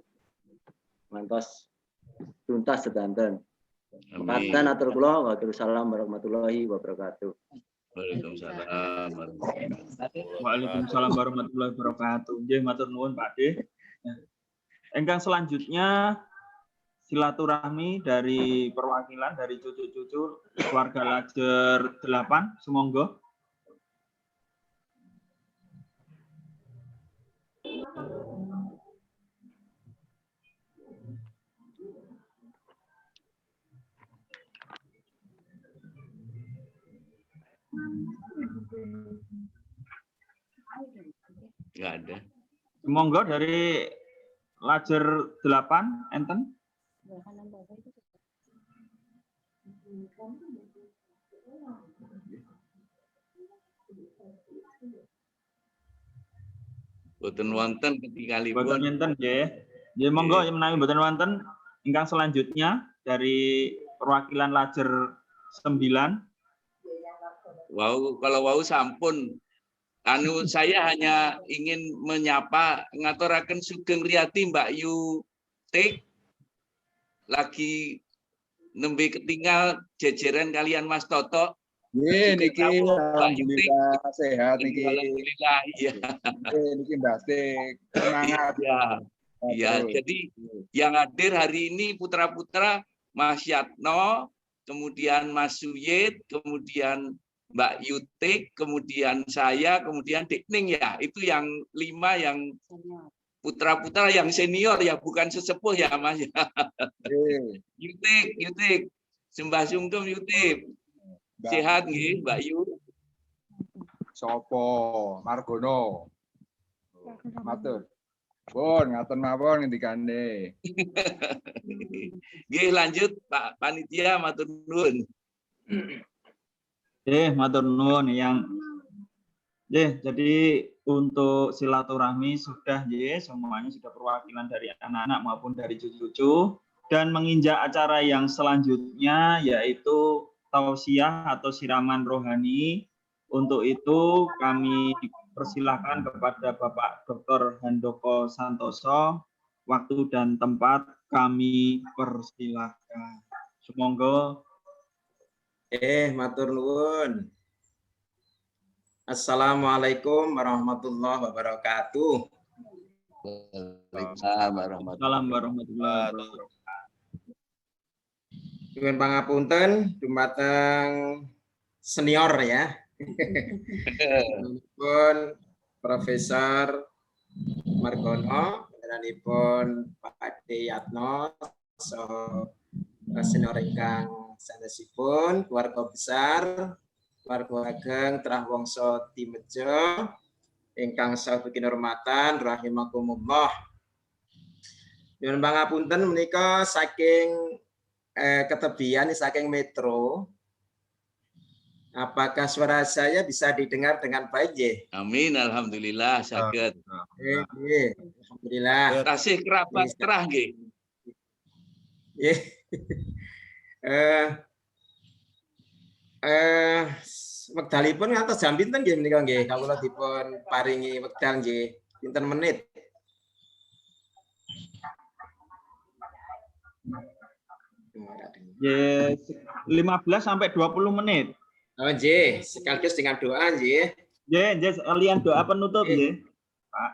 ngantos tuntas sedanten. Mekaten atur kula, waalaikumsalam warahmatullahi wabarakatuh. Waalaikumsalam. Waalaikumsalam warahmatullahi wabarakatuh. Nggih matur nuwun Pak D. Engkang selanjutnya silaturahmi dari perwakilan dari cucu-cucu keluarga Lajer 8, sumangga. Enggak ada. Monggo dari Lajer 8 enten. Boten wonten ketingalipun. Boten enten nggih. Nggih monggo menawi boten wonten ingkang selanjutnya dari perwakilan Lajer 9. Wow, kalau wau sampun saya hanya ingin menyapa ngaturaken sugeng riyadi Mbak Yu Tik lagi nembe ketinggal jejeran kalian Mas Toto. Nggih niki alhamdulillah sehat niki. Alhamdulillah iya. Niki Mbak Tik semangat. Iya, jadi yang hadir hari ini putra-putra Mas Yatno, kemudian Mas Suyit, kemudian Mbak Yutik, kemudian saya, kemudian Dikning ya. Itu yang 5 yang putra-putra yang senior ya, bukan sesepuh ya Mas. Yutik, sembah sungkem Yutik. Sehat nggih Mbak Yu? Sopo Margono. Matur. Pun ngaten mawon ngendikane. Nggih lanjut Pak Panitia matur nuwun. Matur nuwun yang jadi untuk silaturahmi sudah semuanya sudah perwakilan dari anak-anak maupun dari cucu-cucu dan menginjak acara yang selanjutnya yaitu tausiah atau siraman rohani. Untuk itu kami persilahkan kepada Bapak Dr. Handoko Santoso, waktu dan tempat kami persilahkan. Sumangga. Matur nuwun. Assalamualaikum warahmatullahi wabarakatuh. Waalaikumsalam warahmatullahi wabarakatuh. Nyuwun pangapunten dumateng senior ya. Pun Profesor Margono, pun Pak De Yatno, senior ingkang sanesipun, keluarga besar, keluarga ageng Trah Wongso Timejo, ingkang saha kinurmatan rahimakumullah. Nyuwun pangapunten menika saking ketebian saking metro. Apakah suara saya bisa didengar dengan baik, nggih? Amin, alhamdulillah saged. Alhamdulillah. Tasih kerabat kerah nggih. Nggih. Wekdalipun ngantos jam pinten nggih menika nggih? Kawula dipun paringi wekdal nggih. Pinten menit? Yes, 15 sampai 20 menit. Oh nggih, sekaligus dengan doa nggih. Nggih, sekalian doa penutup nggih.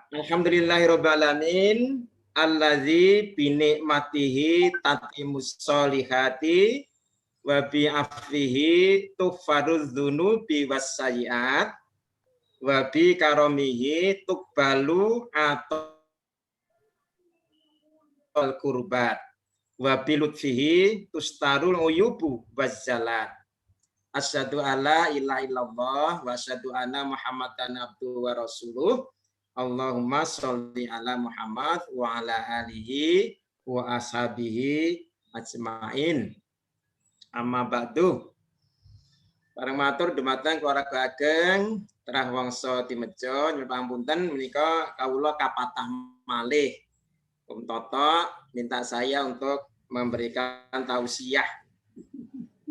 Alhamdulillahirabbil alamin allazi bi nikmatihi tatimmus sholihati wa bi afihi tughfaruz dzunubi was sayyiat wa bi karamihi tuqbalu atol qurbat wa bi lutfihi tustarul uyubu wazzalat. Asyhadu alla ilaha illallah wa asyhadu anna Muhammadan abduhu wa rasuluh. Allahumma sholli ala Muhammad wa ala alihi wa ashabihi ajmain. Amma ba'du. Bareng matur dumateng keluarga ageng Trah Wongso Timejo, nyuwun pangapunten menika kawula kapatah malih. Om Toto minta saya untuk memberikan tausiah.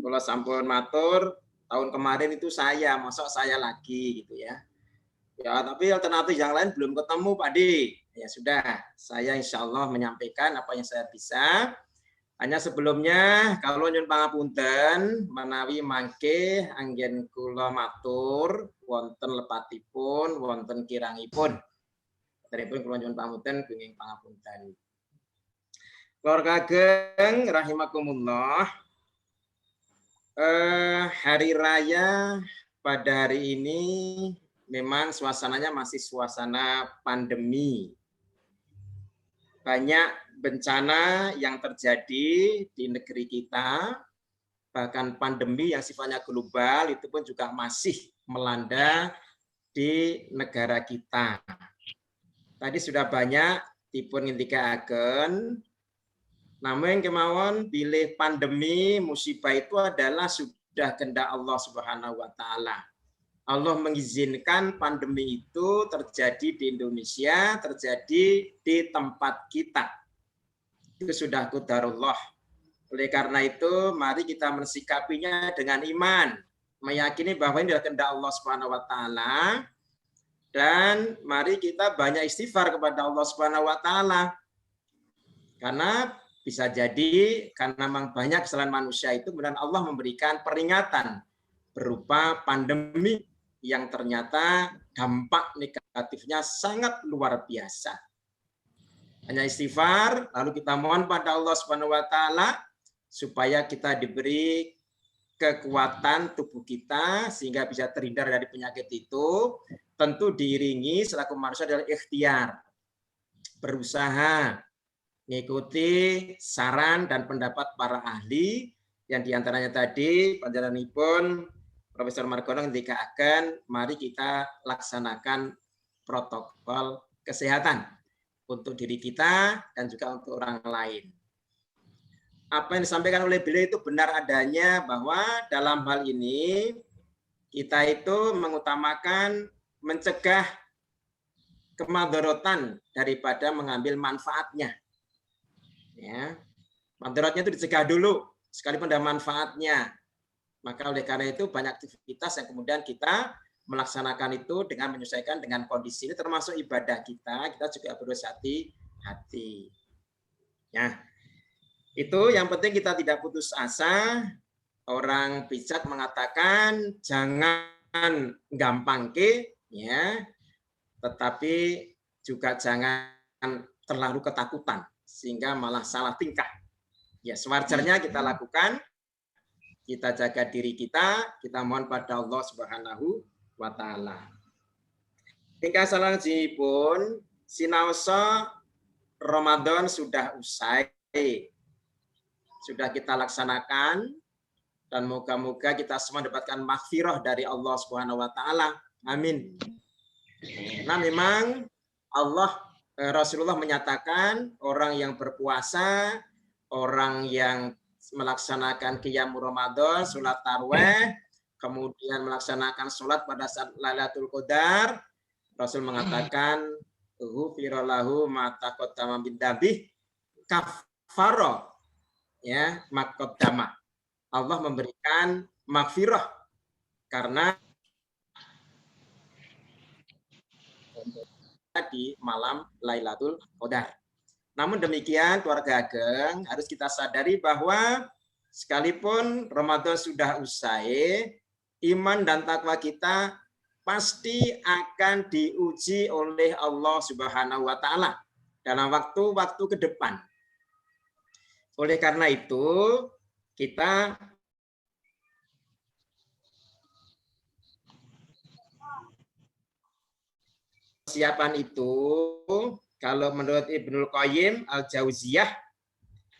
Kalau sampun matur, tahun kemarin itu saya, masuk saya lagi gitu ya. Ya, tapi alternatif yang lain belum ketemu, Pak Di. Ya sudah, saya insya Allah menyampaikan apa yang saya bisa. Hanya sebelumnya, kalau nyuwun pangapunten, menawi mangke anggen kula matur, wonten lepatipun, wonten kirangipun. Deripun kula nyuwun pangapunten, kenging pangapunten. Keluarga ageng rahimakumullah. Hari raya pada hari ini memang suasananya masih suasana pandemi. Banyak bencana yang terjadi di negeri kita, bahkan pandemi yang sifatnya global itu pun juga masih melanda di negara kita. Tadi sudah banyak dipun ngendikaaken. Namun kemauan bilih pandemi musibah itu adalah sudah kehendak Allah Subhanahu wa taala. Allah mengizinkan pandemi itu terjadi di Indonesia, terjadi di tempat kita. Itu sudah qadarullah. Oleh karena itu, mari kita mensikapinya dengan iman, meyakini bahwa ini adalah kehendak Allah Subhanahu wa taala, dan mari kita banyak istighfar kepada Allah Subhanahu wa taala. Karena bisa jadi karena memang banyak kesalahan manusia itu, kemudian Allah memberikan peringatan berupa pandemi yang ternyata dampak negatifnya sangat luar biasa. Hanya istighfar, lalu kita mohon pada Allah Subhanahu wa taala supaya kita diberi kekuatan tubuh kita sehingga bisa terhindar dari penyakit itu. Tentu diiringi selaku manusia adalah ikhtiar, berusaha mengikuti saran dan pendapat para ahli yang diantaranya tadi panjenenganipun Profesor Margono ngendikaaken, mari kita laksanakan protokol kesehatan untuk diri kita dan juga untuk orang lain. Apa yang disampaikan oleh beliau itu benar adanya, bahwa dalam hal ini kita itu mengutamakan mencegah kemadharatan daripada mengambil manfaatnya. Ya, mandaratnya itu dicegah dulu, sekalipun ada manfaatnya. Maka oleh karena itu banyak aktivitas yang kemudian kita melaksanakan itu dengan menyesuaikan dengan kondisi ini, termasuk ibadah kita juga harus hati-hati. Ya, itu yang penting kita tidak putus asa. Orang bijak mengatakan jangan gampang ke, ya, tetapi juga jangan terlalu ketakutan sehingga malah salah tingkah. Ya, sewajarnya kita lakukan, kita jaga diri kita mohon pada Allah Subhanahu wa taala. Ingkang salajengipun sinaosa Ramadan sudah usai. Sudah kita laksanakan dan moga-moga kita semua mendapatkan maghfirah dari Allah Subhanahu wa taala. Amin. Nah, memang Rasulullah menyatakan orang yang berpuasa, orang yang melaksanakan qiyam Ramadan, sholat tarawih, kemudian melaksanakan sholat pada saat Lailatul Qadar, Rasul mengatakan ghufira lahu ma taqaddama min dzambih kafara, ya, maqaddama. Allah memberikan maghfirah karena di malam Lailatul Qadar. Namun demikian keluarga Ageng, harus kita sadari bahwa sekalipun Ramadan sudah usai, iman dan takwa kita pasti akan diuji oleh Allah Subhanahu wa taala dalam waktu-waktu ke depan. Oleh karena itu, kita persiapan itu, kalau menurut Ibnul Qayyim Al-Jauziyah,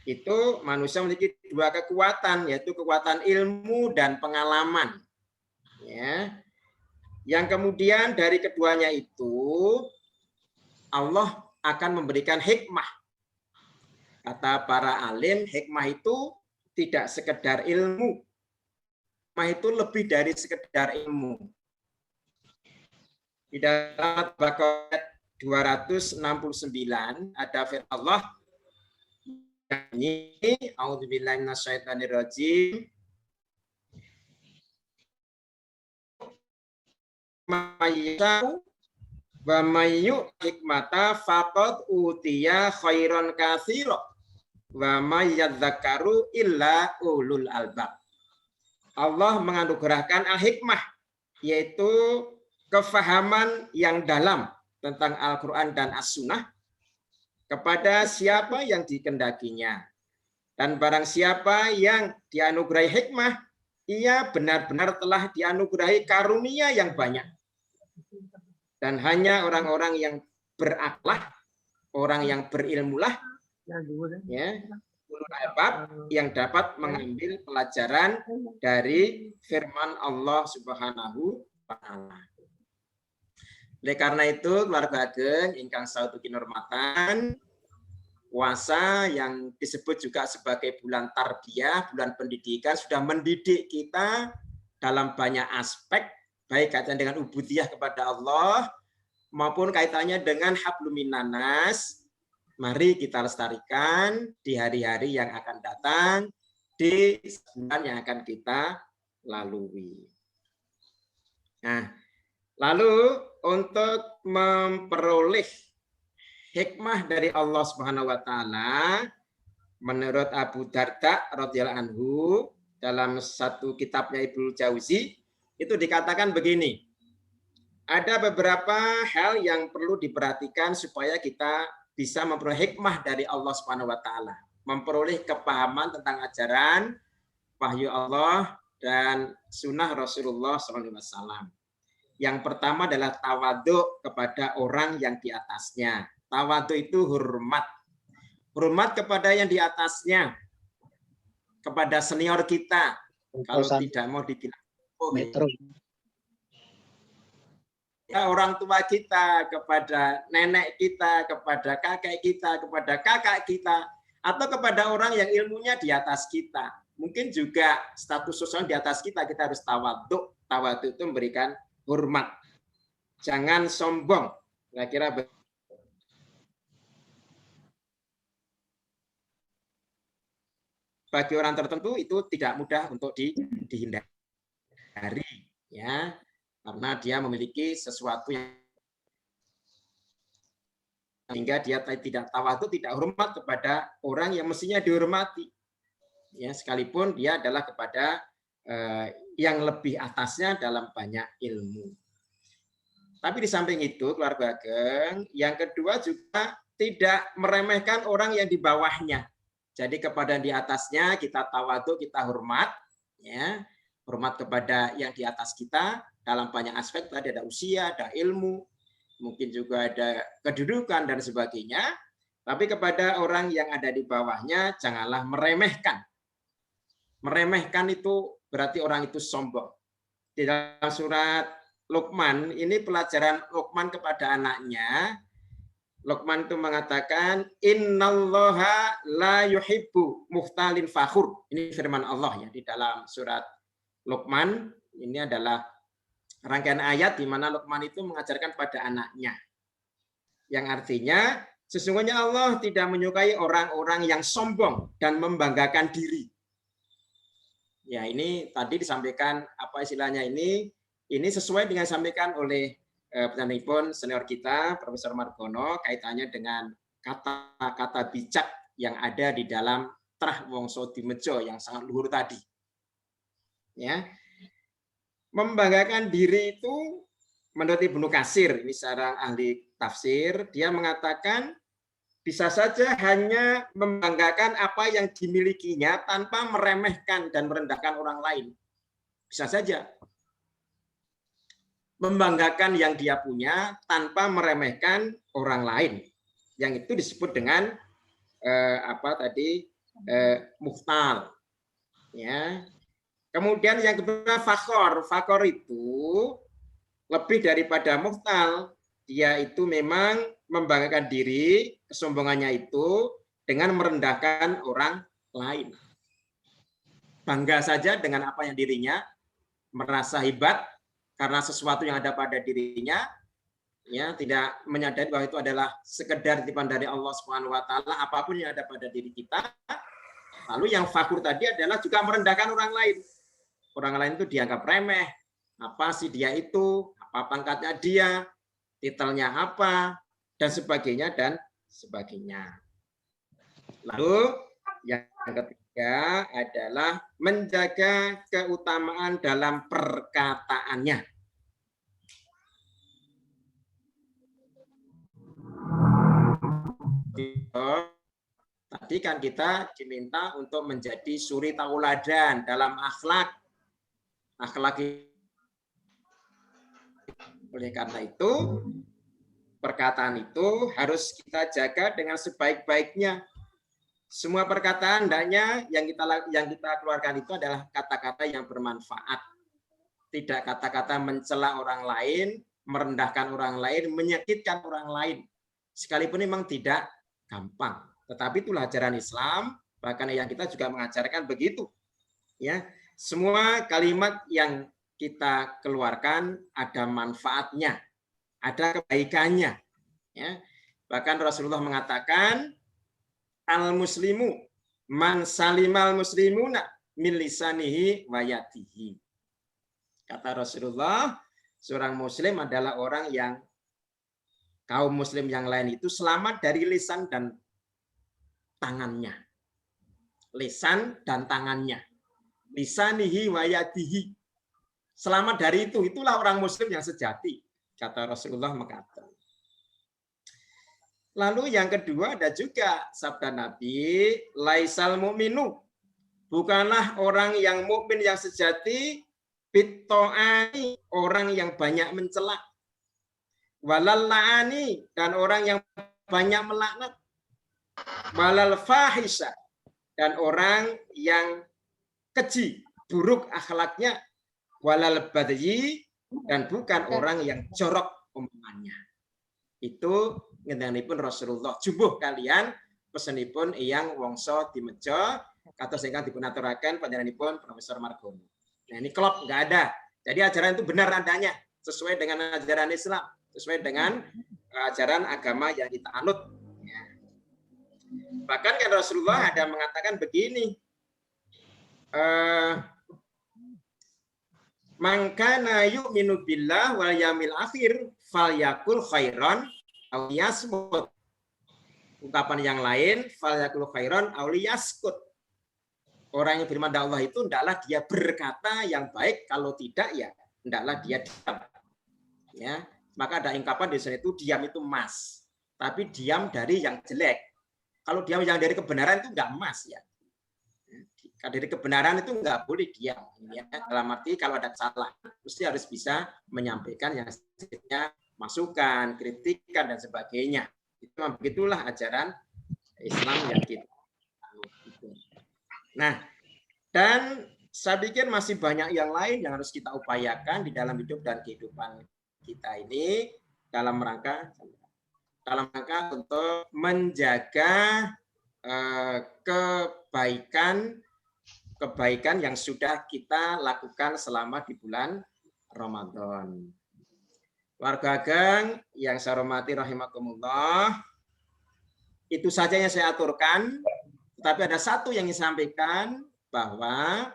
itu manusia memiliki dua kekuatan, yaitu kekuatan ilmu dan pengalaman. Ya. Yang kemudian dari keduanya itu, Allah akan memberikan hikmah. Kata para alim, hikmah itu tidak sekedar ilmu. Hikmah itu lebih dari sekedar ilmu. Di dalam Baqarah 269 ada firman Allah, a'udzubillahi minasyaitonirrajim, mayyau wa mayyu hikmata faqad utiya khairan katsira wa mayyadzakaru illa ulul albab. Allah menganugerahkan al-hikmah, yaitu kefahaman yang dalam tentang Al-Quran dan As-Sunnah kepada siapa yang dikehendakinya. Dan barang siapa yang dianugerahi hikmah, ia benar-benar telah dianugerahi karunia yang banyak. Dan hanya orang-orang yang berakhlak, orang yang berilmulah, ya, yang dapat mengambil pelajaran dari firman Allah Subhanahu wa taala. Oleh karena itu, keluarga Ageng ingkang sautuki hormatan, puasa yang disebut juga sebagai bulan tarbiyah, bulan pendidikan, sudah mendidik kita dalam banyak aspek, baik kaitannya dengan ubudiyah kepada Allah maupun kaitannya dengan hablum minannas. Mari kita lestarikan di hari-hari yang akan datang, di bulan yang akan kita lalui. Nah, lalu untuk memperoleh hikmah dari Allah Subhanahu wa taala, menurut Abu Darda radhiyallahu anhu dalam satu kitabnya Ibnu Jauzi itu dikatakan begini. Ada beberapa hal yang perlu diperhatikan supaya kita bisa memperoleh hikmah dari Allah Subhanahu wa taala, memperoleh kepahaman tentang ajaran wahyu Allah dan sunnah Rasulullah SAW. Yang pertama adalah tawadhu kepada orang yang di atasnya. Tawadhu itu hormat. Hormat kepada yang di atasnya. Kepada senior kita. Kalau tidak mau dibilang metro. Ya, orang tua kita, kepada nenek kita, kepada kakek kita, kepada kakak kita, atau kepada orang yang ilmunya di atas kita. Mungkin juga status sosial di atas kita, kita harus tawadhu. Tawadhu itu memberikan hormat, jangan sombong. Kira-kira bagi orang tertentu itu tidak mudah untuk dihindari, ya, karena dia memiliki sesuatu yang sehingga dia tidak tawadhu, tidak hormat kepada orang yang mestinya dihormati, ya, sekalipun dia adalah kepada yang lebih atasnya dalam banyak ilmu. Tapi di samping itu, keluarga Ageng, yang kedua juga tidak meremehkan orang yang di bawahnya. Jadi kepada yang di atasnya kita tawadhu, kita hormat, ya, hormat kepada yang di atas kita dalam banyak aspek. Tadi ada usia, ada ilmu, mungkin juga ada kedudukan dan sebagainya. Tapi kepada orang yang ada di bawahnya janganlah meremehkan. Meremehkan itu berarti orang itu sombong. Di dalam surat Luqman, ini pelajaran Luqman kepada anaknya. Luqman itu mengatakan, innallaha la yuhibbu muhtalin fakhur. Ini firman Allah ya di dalam surat Luqman. Ini adalah rangkaian ayat di mana Luqman itu mengajarkan pada anaknya. Yang artinya, sesungguhnya Allah tidak menyukai orang-orang yang sombong dan membanggakan diri. Ya, ini tadi disampaikan apa istilahnya ini sesuai dengan disampaikan oleh penyanyi senior kita Profesor Margono kaitannya dengan kata-kata bijak yang ada di dalam Trah Wongso Dimejo yang sangat luhur tadi. Ya. Membanggakan diri itu menurut Ibnu Katsir, ini seorang ahli tafsir, dia mengatakan bisa saja hanya membanggakan apa yang dimilikinya tanpa meremehkan dan merendahkan orang lain. Bisa saja. Membanggakan yang dia punya tanpa meremehkan orang lain. Yang itu disebut dengan muhtal. Ya. Kemudian yang kedua fakhor. Fakhor itu lebih daripada muhtal. Dia itu memang membanggakan diri, kesombongannya itu dengan merendahkan orang lain. Bangga saja dengan apa yang dirinya, merasa hebat karena sesuatu yang ada pada dirinya, ya, tidak menyadari bahwa itu adalah sekedar titipan dari Allah Subhanahu wa taala, apapun yang ada pada diri kita. Lalu yang fakhur tadi adalah juga merendahkan orang lain. Orang lain itu dianggap remeh. Apa sih dia itu? Apa pangkatnya dia? Titelnya apa? Dan sebagainya dan sebagainya. Lalu yang ketiga adalah menjaga keutamaan dalam perkataannya. Tadi kan kita diminta untuk menjadi suri tauladan dalam akhlak. Oleh karena itu, perkataan itu harus kita jaga dengan sebaik-baiknya. Semua perkataan hendaknya yang kita keluarkan itu adalah kata-kata yang bermanfaat. Tidak kata-kata mencela orang lain, merendahkan orang lain, menyakitkan orang lain. Sekalipun memang tidak gampang. Tetapi itulah ajaran Islam, bahkan yang kita juga mengajarkan begitu. Ya, semua kalimat yang kita keluarkan ada manfaatnya, ada kebaikannya. Ya. Bahkan Rasulullah mengatakan, al-muslimu man salimal muslimuna min lisanihi wa yadihi. Kata Rasulullah, seorang muslim adalah orang yang kaum muslim yang lain itu selamat dari lisan dan tangannya. Lisan dan tangannya. Lisanihi wa yadihi. Selamat dari itu, itulah orang muslim yang sejati, kata Rasulullah mengatakan. Lalu yang kedua ada juga sabda Nabi, laisal mu'minu, bukanlah orang yang mukmin yang sejati, bitto'ani, orang yang banyak mencela, walal la'ani, dan orang yang banyak melaknat, walal fahisha, dan orang yang keji, buruk akhlaknya, walal badyi, dan bukan orang yang jorok omongannya. Itu ngendanipun Rasulullah. Jumbuh kalian pesanipun Eyang Wongso Dimejo kados ingkang dipunaturaken panjenenganipun Profesor Margono. Nah, ini klop nggak ada. Jadi ajaran itu benar adanya sesuai dengan ajaran Islam, sesuai dengan ajaran agama yang kita anut. Ya. Bahkan kan Rasulullah ada mengatakan begini. Man kana yu'minu billah wal yaumil akhir falyakul khairan aw yasmut. Ungkapan yang lain falyakul khairan aw liyaskut. Orang yang beriman pada Allah itu hendaklah dia berkata yang baik, kalau tidak ya hendaklah dia diam. Ya, maka ada ungkapan di sana itu diam itu emas, tapi diam dari yang jelek. Kalau diam yang dari kebenaran itu enggak emas ya. Dari kebenaran itu enggak boleh diam. Ya. Dalam arti kalau ada kesalahan, mesti harus bisa menyampaikan yang sebenarnya masukan, kritikan dan sebagainya. Itu begitulah ajaran Islam yang kita. Nah, dan saya pikir masih banyak yang lain yang harus kita upayakan di dalam hidup dan kehidupan kita ini dalam rangka untuk menjaga kebaikan yang sudah kita lakukan selama di bulan Ramadan. Warga Ageng yang saya hormati rahimakumullah, itu saja yang saya aturkan. Tapi ada satu yang ingin sampaikan, bahwa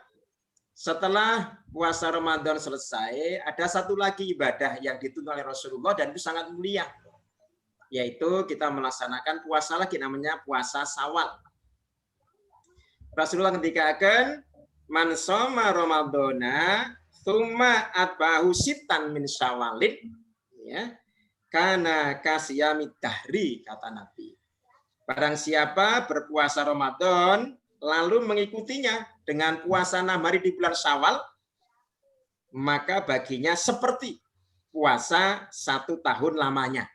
setelah puasa Ramadan selesai, ada satu lagi ibadah yang dituntut oleh Rasulullah dan itu sangat mulia, yaitu kita melaksanakan puasa lagi, namanya puasa Syawal. Rasulullah ketika akan man shoma Ramadana tsumma atba'ahu sittan min Syawalin, ya, kana kasiyamid dahri, kata Nabi. Barang siapa berpuasa Ramadan lalu mengikutinya dengan puasa 6 hari di bulan Syawal, maka baginya seperti puasa 1 tahun lamanya.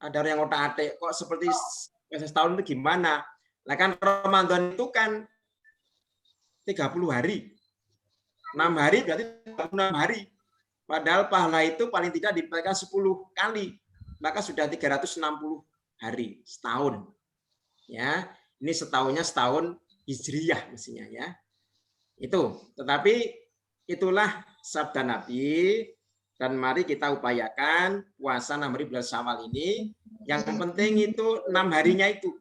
Ada orang yang otak-atik, kok seperti puasa setahun itu gimana? Nah kan Ramadan itu kan 30 hari. 6 hari berarti 36 hari. Padahal pahala itu paling tidak diberikan 10 kali. Maka sudah 360 hari setahun. Ya, ini setahunnya setahun Hijriyah mestinya ya. Itu, tetapi itulah sabda Nabi dan mari kita upayakan puasa 6 hari bulan Syawal ini. Yang penting itu 6 harinya itu.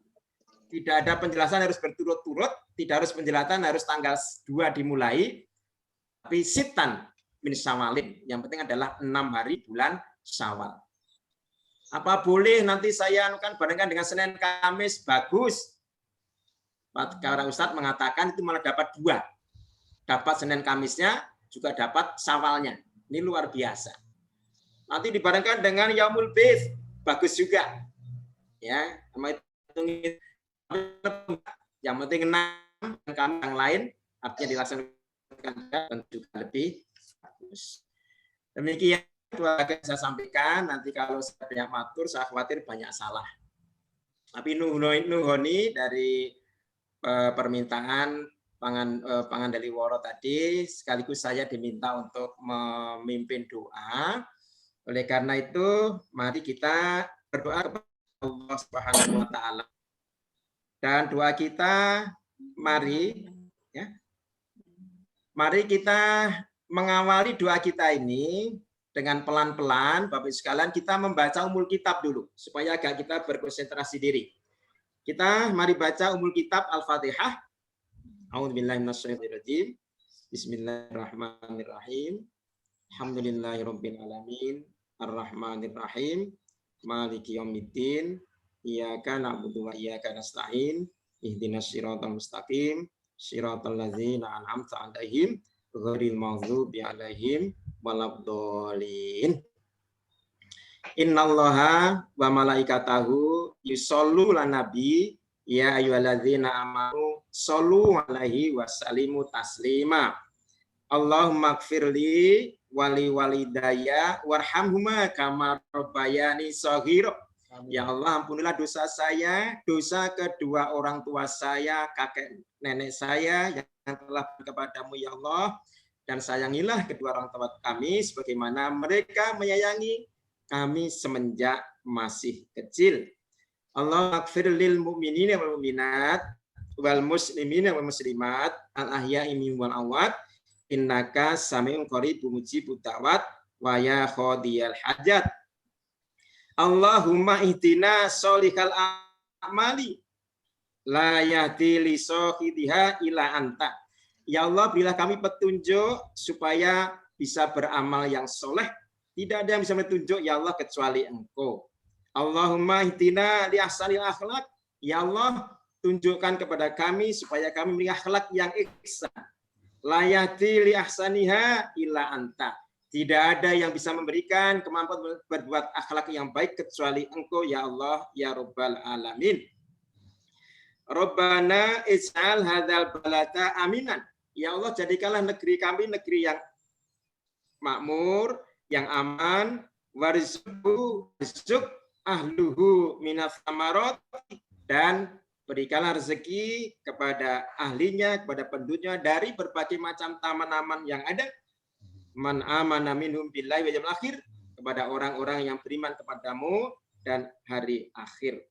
Tidak ada penjelasan harus berturut-turut, tidak harus penjelasan harus tanggal 2 dimulai, tapi sitan min Syawalin. Yang penting adalah 6 hari bulan Syawal. Apa boleh nanti saya akan bandingkan dengan Senin Kamis? Bagus. Para Ustadz mengatakan itu malah dapat 2. Dapat Senin Kamisnya, juga dapat Syawalnya. Ini luar biasa. Nanti dibandingkan dengan Yaumul Bid, bagus juga. Ya, sama itu yang penting 6 yang lain artinya dilaksanakan dan juga lebih bagus. Demikian itu akan saya sampaikan. Nanti kalau saya banyak matur, saya khawatir banyak salah. Tapi nuhoni dari permintaan Pangan dari Woro tadi, sekaligus saya diminta untuk memimpin doa. Oleh karena itu, mari kita berdoa kepada Allah Subhanahu wa taala. Dan doa kita, mari kita mengawali doa kita ini dengan pelan-pelan, Bapak Ibu sekalian, kita membaca Ummul Kitab dulu, supaya agak kita berkonsentrasi diri. Kita mari baca Ummul Kitab Al-Fatihah. A'udzubillahi minasyaitonirrajim. Bismillahirrahmanirrahim. Alhamdulillahirabbil alamin. Arrahmanirrahim. Maliki yaumiddin. Iyyaka na'budu wa iyyaka nasta'in. Ihdinas siratal mustaqim. Siratal ladzina an'amta 'alaihim ghairil maghdubi 'alaihim waladdallin. Innallaha wa malaikatahu yusollu 'alan nabi ya ayyuhalladzina amanu shollu 'alaihi wa sallimu taslima. Allahumma ighfirli wali walidayya warhamhuma kama rabbayani shaghira. Ya Allah, ampunilah dosa saya, dosa kedua orang tua saya, kakek nenek saya yang telah kepadamu ya Allah, dan sayangilah kedua orang tua kami sebagaimana mereka menyayangi kami semenjak masih kecil. Allah maghfir lil mu'minina wal mu'minat wal muslimina wal muslimat al ahya'i minhum wal amwat innaka sami'un qaribun mujibud da'wat wa ya qadiyal hajat. Allahumma ihdina sholihal a'mali la yahdi li sahibiha ila anta. Ya Allah, berilah kami petunjuk supaya bisa beramal yang soleh. Tidak ada yang bisa petunjuk ya Allah kecuali Engkau. Allahumma ihdina li ahsanil akhlak. Ya Allah, tunjukkan kepada kami supaya kami memiliki akhlak yang ihsan. La yahdi li ahsaniha illa anta. Tidak ada yang bisa memberikan kemampuan berbuat akhlak yang baik kecuali Engkau ya Allah ya Rabbal alamin. Rabbana ij'al hadzal balada aminan. Ya Allah, jadikanlah negeri kami negeri yang makmur, yang aman, warzuq ahluhu minas samarat, dan berikanlah rezeki kepada ahlinya, kepada penduduknya dari berbagai macam tanaman yang ada. Man amana minhum billahi wal yawmil akhir, kepada orang-orang yang beriman kepadamu dan hari akhir.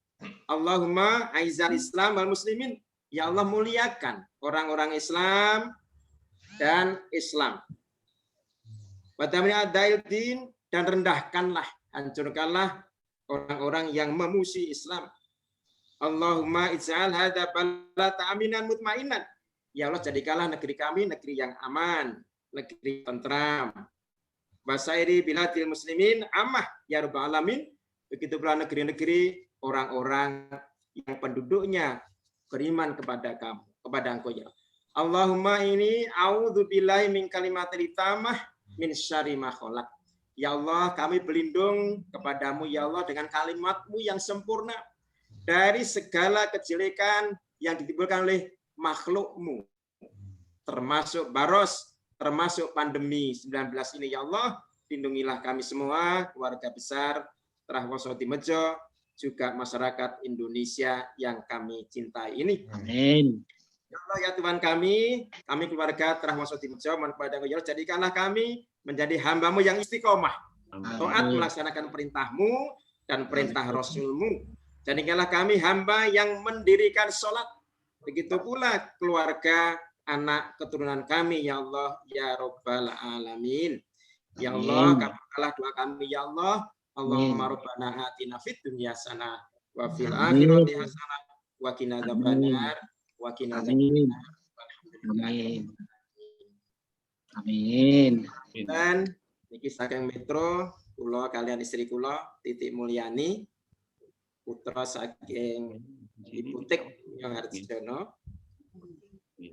Allahumma aizal Islam wal muslimin. Ya Allah, muliakan orang-orang Islam dan Islam. Wadamina din, dan rendahkanlah, hancurkanlah orang-orang yang memusuhi Islam. Allahumma ij'al hadza balada aminan mutmainan. Ya Allah, jadikanlah negeri kami negeri yang aman, negeri tentram. Basairi biladil muslimin amah ya rabbal alamin. Begitu pula negeri-negeri orang-orang yang penduduknya beriman kepada kamu, kepada Engkau ya. Allahumma ini a'udzubillahi min kalimatil tamah min syarri ma khalaq. Ya Allah, kami berlindung kepadamu ya Allah dengan kalimat-Mu yang sempurna dari segala kejelekan yang ditimbulkan oleh makhluk-Mu, termasuk baros, termasuk pandemi 19 ini ya Allah. Lindungilah kami semua, keluarga besar Trahwoso Dimejo, juga masyarakat Indonesia yang kami cintai ini. Amin. Ya Allah ya Tuhan kami keluarga Trahwoso Dimejo, mohon kepada Engkau ya Allah, jadikanlah kami menjadi hamba-Mu yang istiqomah, taat melaksanakan perintah-Mu dan perintah Rasul-Mu. Jadikanlah kami hamba yang mendirikan sholat. Begitu pula keluarga, anak keturunan kami ya Allah ya Rabbal alamin. Ya Allah, kabulkanlah doa kami ya Allah. Allahumma rabbana atina fid dunya hasanah wa fil akhirati hasanah wa qina adzabannar wa qina adzabannar. Amin. Amin. Dan niki saking Metro, kula kalian istri kula Titik Mulyani, putra saking Ibu Tik yang Harjono,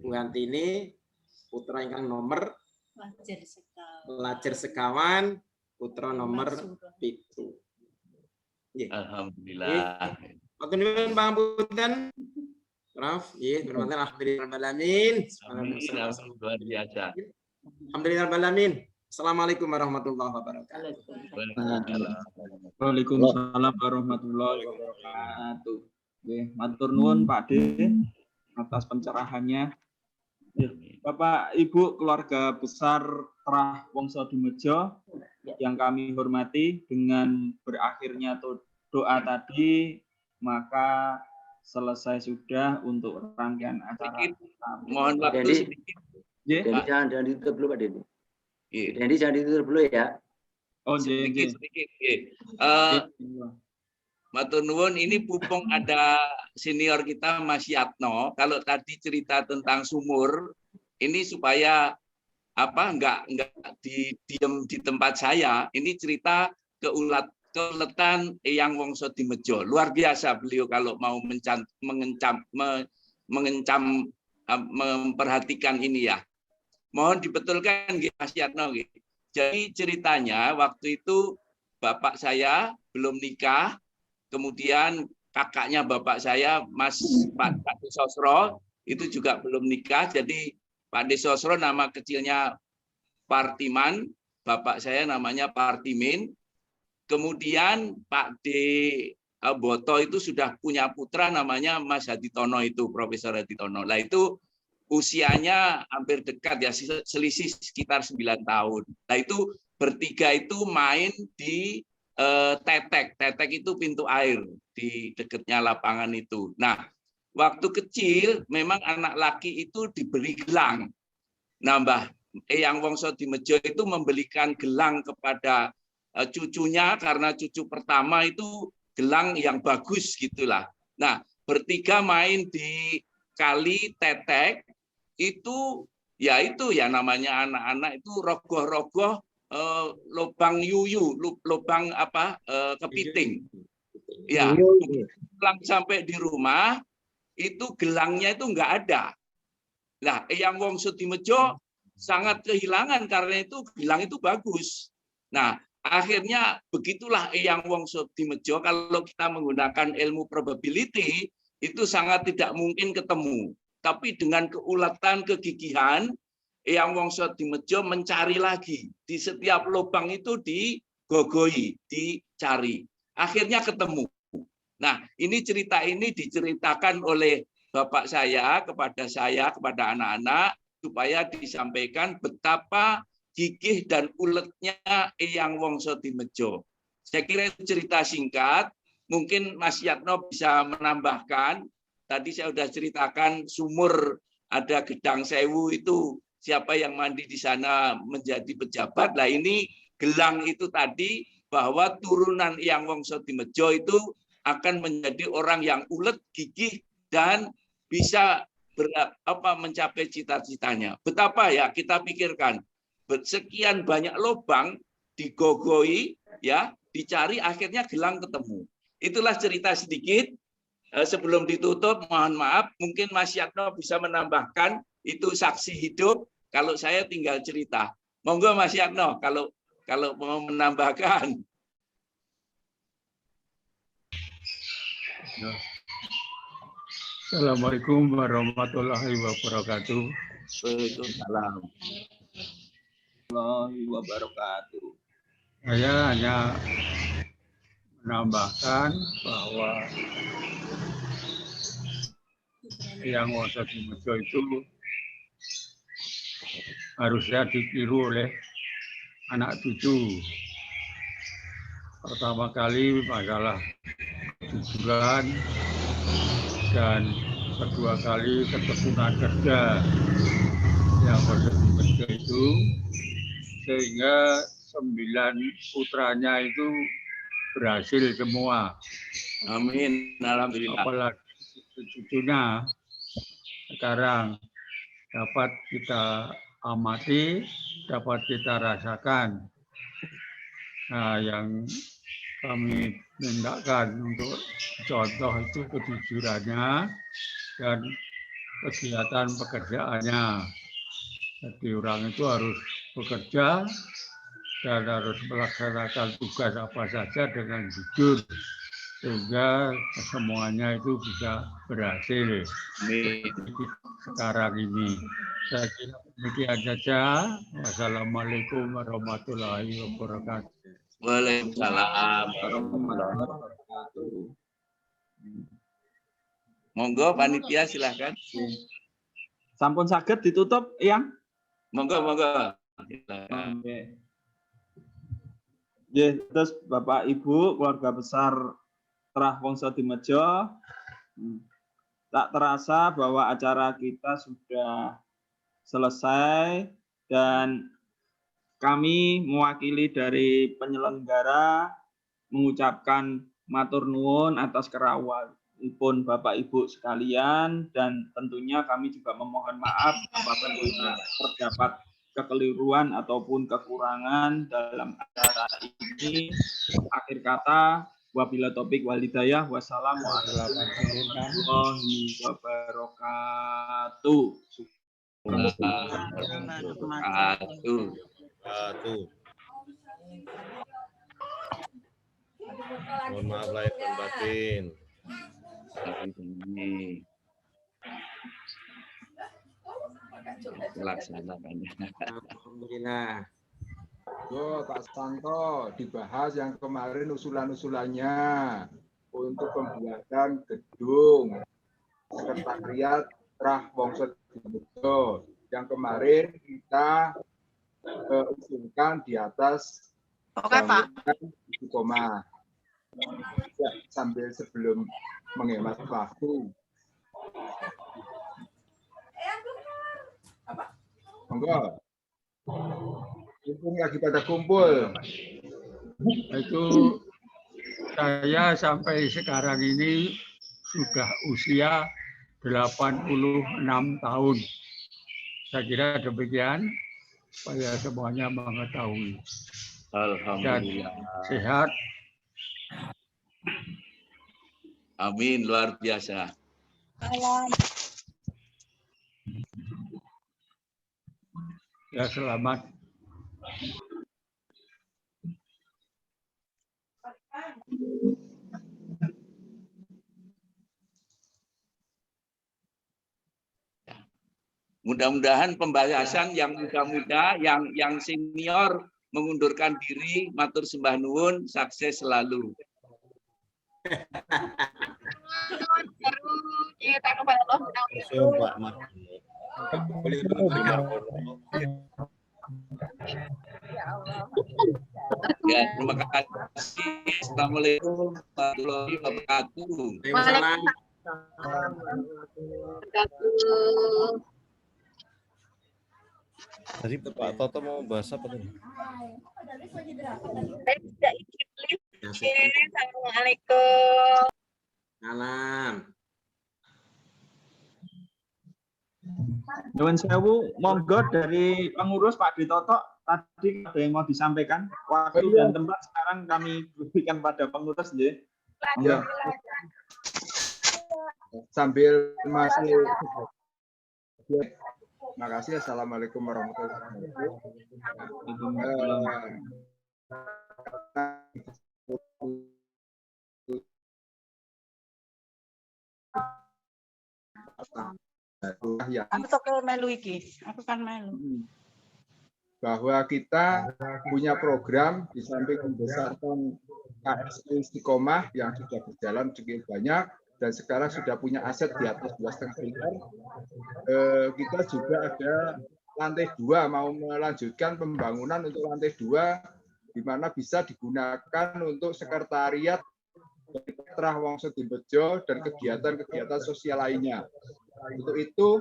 Buantini, putra ingkang nomor Lajer Sekawan, putra nomor 7. Alhamdulillah. Matur nuwun pangapunten. Maaf, nggih, alhamdulillah alamin. Luar biasa. Alhamdulillah alamin. Assalamualaikum warahmatullahi wabarakatuh. Waalaikumsalam warahmatullahi wabarakatuh. Nggih, matur nuwun Pak D atas pencerahannya. Bapak Ibu keluarga besar Trahwoso Dimejo yang kami hormati, dengan berakhirnya doa tadi maka selesai sudah untuk rangkaian acara. Mohon waktu sedikit. Jangan ditutup dulu Pak Dendi. Dendi jangan ditutup dulu ya. Oh, sedikit. Matur nuwun, ini pupung ada senior kita Mas Yatno. Kalau tadi cerita tentang sumur, ini supaya enggak diem di tempat saya. Ini cerita keuletan Eyang Wongso Dimejo. Luar biasa beliau kalau mau memperhatikan ini ya. Mohon dibetulkan Mas Yatno. Jadi ceritanya waktu itu bapak saya belum nikah. Kemudian kakaknya bapak saya, Pak Desosro, itu juga belum nikah. Jadi Pak Desosro nama kecilnya Partiman, bapak saya namanya Partimin. Kemudian Pak D. Boto itu sudah punya putra namanya Mas Haditono itu, Profesor Haditono. Nah itu usianya hampir dekat ya, selisih sekitar 9 tahun. Nah itu bertiga itu main di Tetek itu pintu air di dekatnya lapangan itu. Nah, waktu kecil memang anak laki itu diberi gelang. Nah, Mbah Eyang Wongso Dimejo itu membelikan gelang kepada cucunya karena cucu pertama itu gelang yang bagus gitulah. Nah, bertiga main di kali Tetek itu ya namanya anak-anak itu rogoh-rogoh lubang yuyu, lubang kepiting. Ya, pulang sampai di rumah, itu gelangnya itu nggak ada. Nah, Eyang Wongso Dimejo sangat kehilangan karena itu gelang itu bagus. Nah, akhirnya begitulah Eyang Wongso Dimejo kalau kita menggunakan ilmu probability itu sangat tidak mungkin ketemu. Tapi dengan keulatan, kegigihan, Eyang Wongso Dimejo mencari lagi. Di setiap lubang itu digogoi, dicari. Akhirnya ketemu. Nah, ini cerita ini diceritakan oleh Bapak saya, kepada anak-anak, supaya disampaikan betapa gigih dan uletnya Eyang Wongso Dimejo. Saya kira itu cerita singkat, mungkin Mas Yatno bisa menambahkan. Tadi saya sudah ceritakan sumur ada Gedang Sewu itu, siapa yang mandi di sana menjadi pejabat. Nah ini gelang itu tadi, bahwa turunan Eyang Wongso Dimejo itu akan menjadi orang yang ulet, gigih, dan bisa mencapai cita-citanya. Betapa ya kita pikirkan, sekian banyak lubang digogoi, ya, dicari, akhirnya gelang ketemu. Itulah cerita sedikit. Sebelum ditutup, mohon maaf, mungkin Mas Yatno bisa menambahkan, itu saksi hidup. Kalau saya tinggal cerita. Monggo Mas Yatno, kalau mau menambahkan. Assalamualaikum warahmatullahi wabarakatuh. Waalaikumsalam warahmatullahi wabarakatuh. Saya hanya menambahkan bahwa Eyang Wongso Dimejo itu harusnya ditiru oleh anak cucu. Pertama kali masalah hiburan, dan kedua kali ketekunan kerja yang Wongso Dimejo itu, sehingga 9 putranya itu berhasil semua. Amin, alhamdulillah. Apalagi cucunya sekarang dapat kita amati, dapat kita rasakan. Nah, yang kami mintakan untuk contoh itu kejujurannya dan kegiatan pekerjaannya. Jadi orang itu harus bekerja dan harus melaksanakan tugas apa saja dengan jujur, sehingga semuanya itu bisa berhasil. Sekarang ini saya kira demikian saja. Wassalamualaikum warahmatullahi wabarakatuh. Waalaikumsalam warahmatullahi wabarakatuh. Monggo panitia silahkan. Sampun saged ditutup, Yang? Monggo. Ya, terus Bapak Ibu keluarga besar Trah Wongso Dimejo, tak terasa bahwa acara kita sudah selesai dan kami mewakili dari penyelenggara mengucapkan matur nuwun atas kerawuhanipun Bapak Ibu sekalian, dan tentunya kami juga memohon maaf apabila terdapat kekeliruan ataupun kekurangan dalam acara ini. Akhir kata, wabillahi taufiq wal hidayah. Wassalamualaikum warahmatullahi wabarakatuh. Mohon maaf lahir dan batin. Laksanakannya. Alhamdulillah. Yo, Pak Santo, dibahas yang kemarin usulan-usulannya untuk pembuatan gedung sekretariat Trah Wongso Dimejo. Yang kemarin kita usulkan di atas bangunan 7 koma. Ya, sambil sebelum menghemat waktu. Monggo. Mumpung lagi pada kumpul. Itu saya sampai sekarang ini sudah usia 86 tahun. Saya kira demikian supaya semuanya mengetahui. Alhamdulillah. Dan sehat. Amin, luar biasa. Malam. Ya, selamat. Mudah-mudahan pembahasan yang muda-muda, yang senior mengundurkan diri, matur sembah nuwun, sukses selalu. Ya, terima kasih. Assalamualaikum warahmatullahi wabarakatuh. Tadi Pak Toto mau bahas apa tadi? Assalamualaikum. Salam. Nuwun sewu, monggo dari pengurus Pak Ditoto, tadi ada yang mau disampaikan. Waktu dan tempat sekarang kami berikan pada pengurus, ya. Ya. Sambil masih terima kasih. Assalamualaikum warahmatullahi wabarakatuh. Aku tuh melu iki. Aku kan melu. Bahwa kita punya program di samping membesarkan KSU Istiqomah yang sudah berjalan cukup banyak dan sekarang sudah punya aset di atas 2,5 miliar. Kita juga ada lantai 2, mau melanjutkan pembangunan untuk lantai 2 di mana bisa digunakan untuk sekretariat Trah Wongso Dimbejo dan kegiatan-kegiatan sosial lainnya. Untuk itu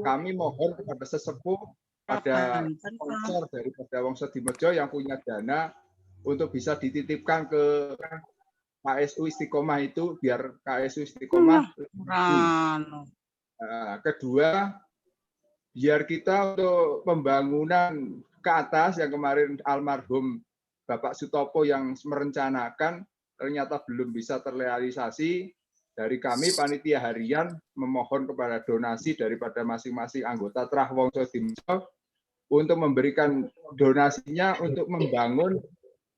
kami mohon kepada sesepuh, pada sponsor daripada Wongso Dimbejo yang punya dana untuk bisa dititipkan ke KSU Istiqomah itu biar KSU Istiqomah. Kedua, biar kita untuk pembangunan ke atas yang kemarin almarhum Bapak Sutopo yang merencanakan ternyata belum bisa terrealisasi. Dari kami panitia harian memohon kepada donasi daripada masing-masing anggota Trah Wongso Dimbejo untuk memberikan donasinya untuk membangun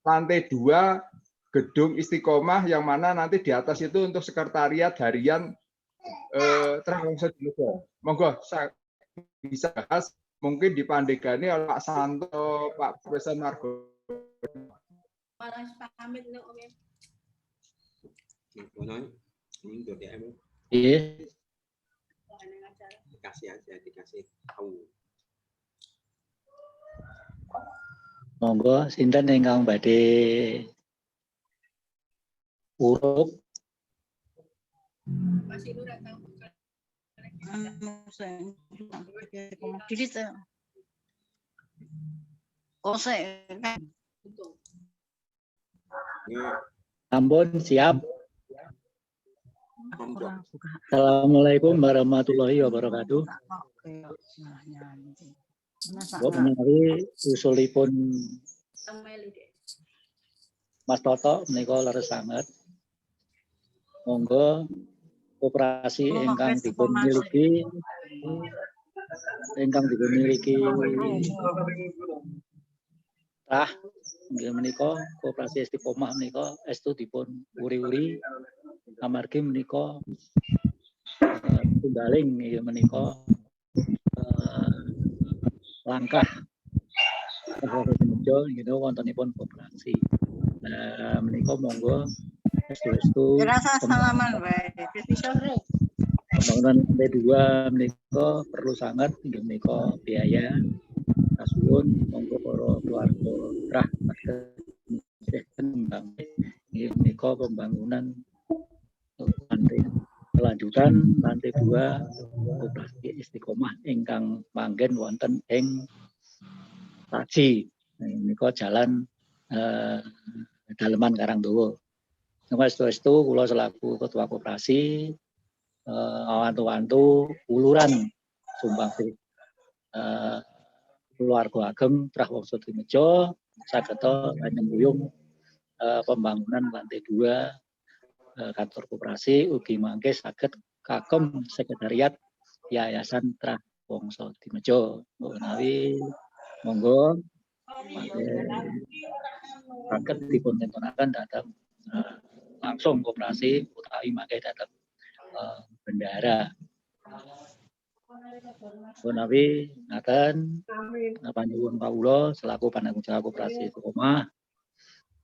lantai 2 gedung Istiqomah yang mana nanti di atas itu untuk sekretariat harian Trah Wongso Dimbejo. Monggo bisa bahas mungkin dipandegani oleh Pak Santo, Pak Profesor Margo. Iya. Dikasih aja, dikasih tahu. Monggo sinten ingkang badhe uruk. Masih lu ora tahu. Jadi Ampun, siap. Assalamualaikum warahmatullahi wabarakatuh. Menawi usulipun Mas Toto menika leres sanget. Monggo koperasi ingkang dimiliki nggih menika koperasi Istiqomah menika estu dipun uri-uri amargi menika tunggaling ya menika langkah Dimbejo gitu wontenipun koperasi. Nah menika monggo estu rasa salaman wae wis sore. Pembangunan lantai 2 menika perlu sangat inggih menika biaya. Kasuwun monggo para keluarga Trah inggih menika pembangunan lantai kelanjutan lantai 2 koperasi Istiqomah ingkang manggen wonten ing Taji. Menika jalan Daleman Karangdowo. Estu kula selaku ketua koperasi awantu-wantu uluran sumbangsi keluarga ageng Trah Wongso Dimbejo sageta nyembuyung pembangunan lantai 2 kantor koperasi ugi mangke saged Kakom Sekretariat Yayasan Trah Wongso Dimejo. Menawi monggo saged dipun tentunaken datang langsung koperasi utawi mangke datang bendahara. Menawi ngaten panjenengan kawula selaku pananggung jawab koperasi Istiqomah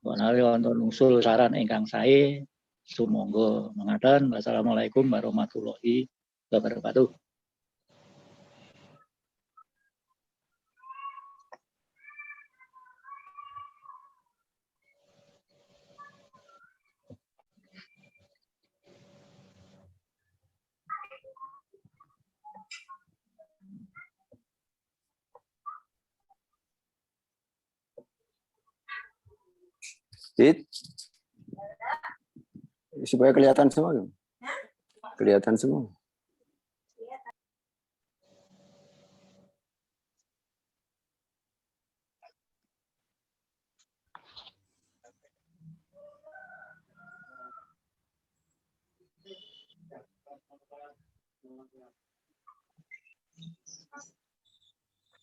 menawi wonten usul saran ingkang sae sumangga mengaten. Wassalamualaikum warahmatullahi wabarakatuh. Supaya kelihatan semua. Kelihatan semua.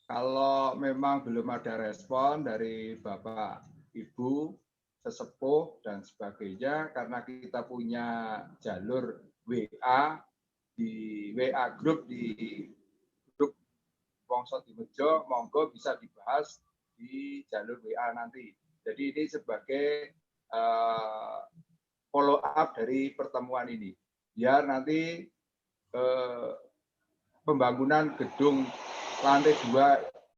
Kalau memang belum ada respon dari Bapak, Ibu, sesepuh, dan sebagainya, karena kita punya jalur WA, di WA grup di grup Wongso Dimejo, monggo bisa dibahas di jalur WA nanti. Jadi ini sebagai follow up dari pertemuan ini. Biar nanti pembangunan gedung lantai 2